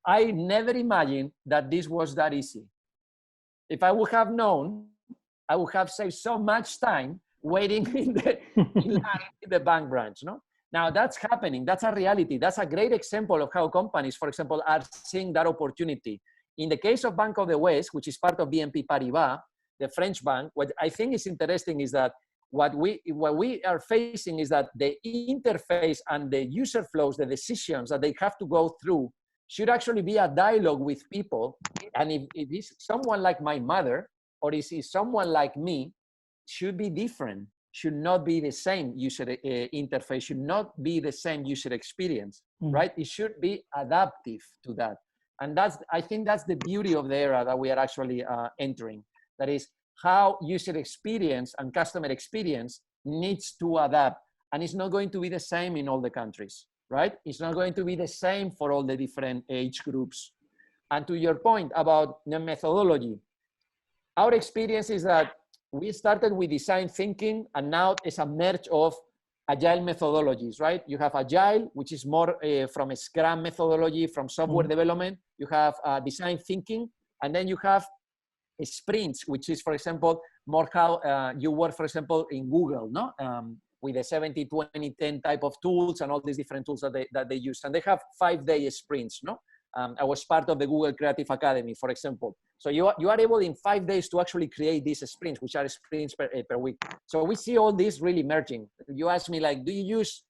I never imagined that this was that easy. If I would have known, I would have saved so much time waiting in line in the bank branch, no? Now that's happening, that's a reality. That's a great example of how companies, for example, are seeing that opportunity. In the case of Bank of the West, which is part of BNP Paribas, the French bank, what I think is interesting is that what we are facing is that the interface and the user flows, the decisions that they have to go through should actually be a dialogue with people. And if it is someone like my mother, or is someone like me, should be different, should not be the same user interface, should not be the same user experience, right? It should be adaptive to that. And I think that's the beauty of the era that we are actually entering. That is how user experience and customer experience needs to adapt. And it's not going to be the same in all the countries, right? It's not going to be the same for all the different age groups. And to your point about the methodology, our experience is that we started with design thinking, and now it's a merge of agile methodologies, right? You have agile, which is more from a Scrum methodology, from software development. You have design thinking, and then you have sprints, which is, for example, more how you work, for example, in Google, no? With the 70, 20, 10 type of tools and all these different tools that they use. And they have 5-day sprints, no? I was part of the Google Creative Academy, for example. So you are able in 5 days to actually create these sprints, which are sprints per week. So we see all this really merging. You ask me, like, do you use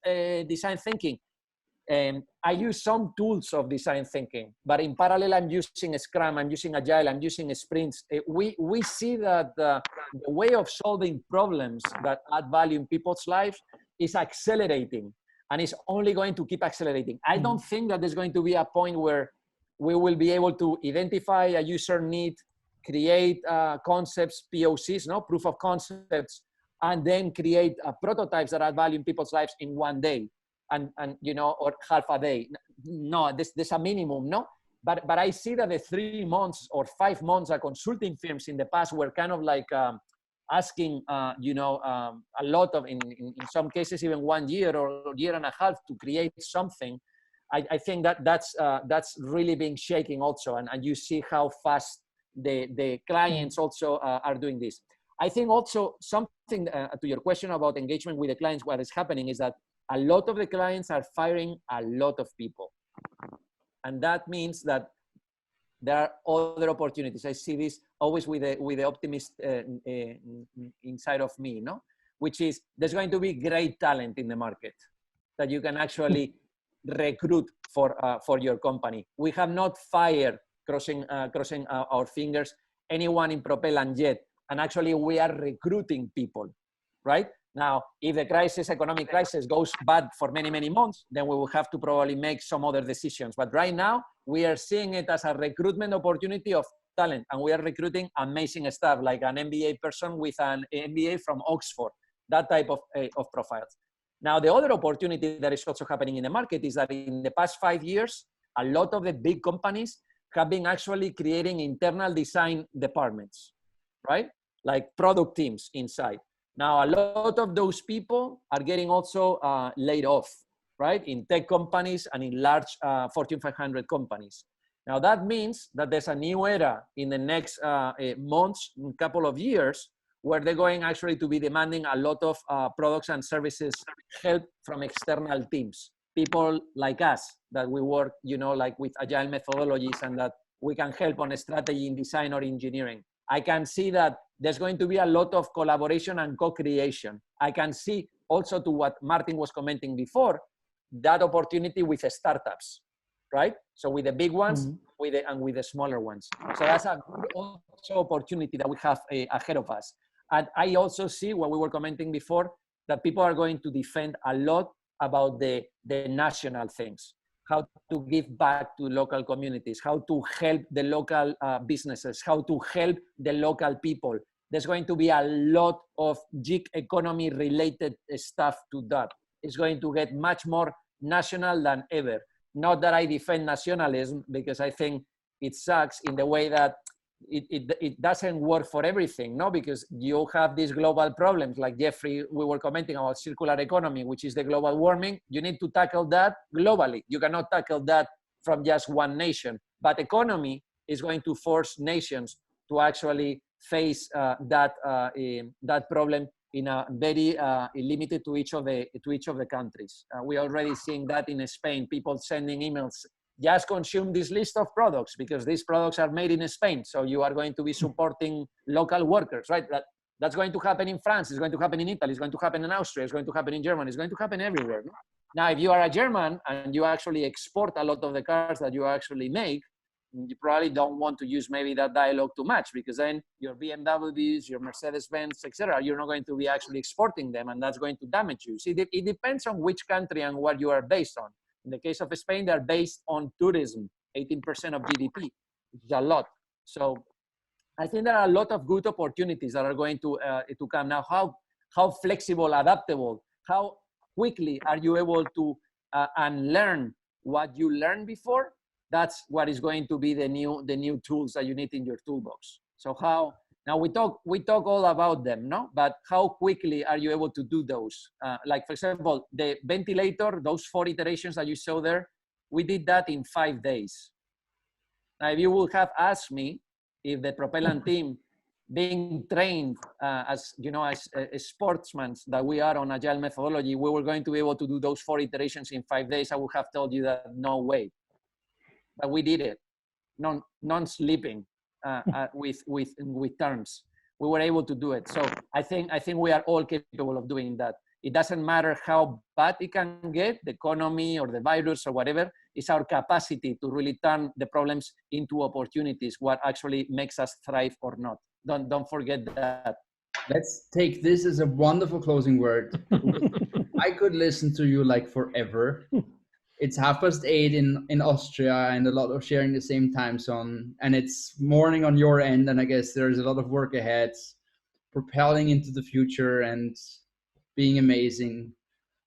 design thinking? I use some tools of design thinking, but in parallel, I'm using Scrum, I'm using Agile, I'm using sprints. We see that the way of solving problems that add value in people's lives is accelerating, and it's only going to keep accelerating. I don't think that there's going to be a point where we will be able to identify a user need, create concepts, POCs, no, proof of concepts, and then create prototypes that add value in people's lives in 1 day. And you know, or half a day. No, there's a minimum, no? But I see that the 3 months or 5 months that consulting firms in the past were kind of like asking, you know, a lot of, in some cases, even 1 year or year and a half to create something. I think that's really being shaking also. And you see how fast the clients also are doing this. I think also something to your question about engagement with the clients, what is happening is that a lot of the clients are firing a lot of people. And that means that there are other opportunities. I see this always with the optimist inside of me, no? Which is there's going to be great talent in the market that you can actually recruit for your company. We have not fired, crossing our fingers, anyone in propelland yet. And actually we are recruiting people, right? Now, if the economic crisis goes bad for many, many months, then we will have to probably make some other decisions. But right now, we are seeing it as a recruitment opportunity of talent. And we are recruiting amazing staff, like an MBA person with an MBA from Oxford, that type of profiles. Now, the other opportunity that is also happening in the market is that in the past 5 years, a lot of the big companies have been actually creating internal design departments, right? Like product teams inside. Now, a lot of those people are getting also laid off, right? In tech companies and in large Fortune 500 companies. Now, that means that there's a new era in the next months, couple of years, where they're going actually to be demanding a lot of products and services help from external teams. People like us that we work, you know, like with agile methodologies, and that we can help on a strategy in design or engineering. I can see that there's going to be a lot of collaboration and co-creation. I can see also, to what Martin was commenting before, that opportunity with the startups, right? So with the big ones, with the smaller ones. So that's a good also opportunity that we have ahead of us. And I also see, what we were commenting before, that people are going to defend a lot about the national things, how to give back to local communities, how to help the local businesses, how to help the local people. there's going to be a lot of gig economy related stuff to that. It's going to get much more national than ever. Not that I defend nationalism, because I think it sucks in the way that it doesn't work for everything, no? Because you have these global problems, like Jeffrey, we were commenting about circular economy, which is the global warming. You need to tackle that globally. You cannot tackle that from just one nation. But economy is going to force nations to actually face that problem in a very limited to each of the countries. We're already seeing that in Spain. People sending emails, just consume this list of products because these products are made in Spain. So you are going to be supporting local workers, right? That's going to happen in France. It's going to happen in Italy. It's going to happen in Austria. It's going to happen in Germany. It's going to happen everywhere. No? Now, if you are a German and you actually export a lot of the cars that you actually make, you probably don't want to use maybe that dialogue too much, because then your BMWs, your Mercedes-Benz, etc., you're not going to be actually exporting them, and that's going to damage you. See, it depends on which country and what you are based on. In the case of Spain, they're based on tourism, 18% of GDP, which is a lot. So I think there are a lot of good opportunities that are going to come now. How flexible, adaptable, how quickly are you able to unlearn what you learned before? That's what is going to be the new tools that you need in your toolbox. So how, now we talk all about them, no? But how quickly are you able to do those? Like for example, the ventilator, those 4 iterations that you saw there, we did that in 5 days. Now, if you would have asked me if the propellant team, being trained as you know, as sportsmen that we are on agile methodology, we were going to be able to do those 4 iterations in 5 days, I would have told you that no way. But we did it, non-sleeping with terms. We were able to do it. So I think we are all capable of doing that. It doesn't matter how bad it can get, the economy or the virus or whatever. It's our capacity to really turn the problems into opportunities, what actually makes us thrive or not. Don't forget that. Let's take this as a wonderful closing word. I could listen to you like forever. It's 8:30 in Austria, and a lot of sharing the same time zone, and it's morning on your end, and I guess there's a lot of work ahead, propelling into the future and being amazing.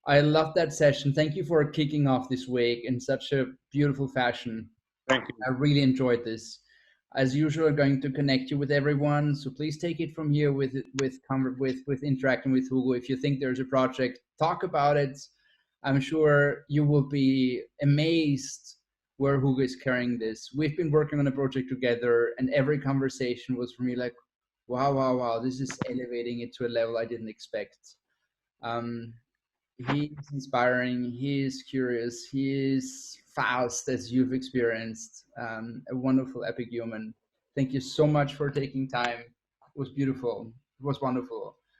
I love that session. Thank you for kicking off this week in such a beautiful fashion. Thank you. I really enjoyed this. As usual, I'm going to connect you with everyone, so please take it from here with interacting with Hugo. If you think there's a project, talk about it. I'm sure you will be amazed where Hugo is carrying this. We've been working on a project together, and every conversation was for me like, wow, this is elevating it to a level I didn't expect. He's inspiring, he is curious, he is fast, as you've experienced. A wonderful, epic human. Thank you so much for taking time. It was beautiful. It was wonderful.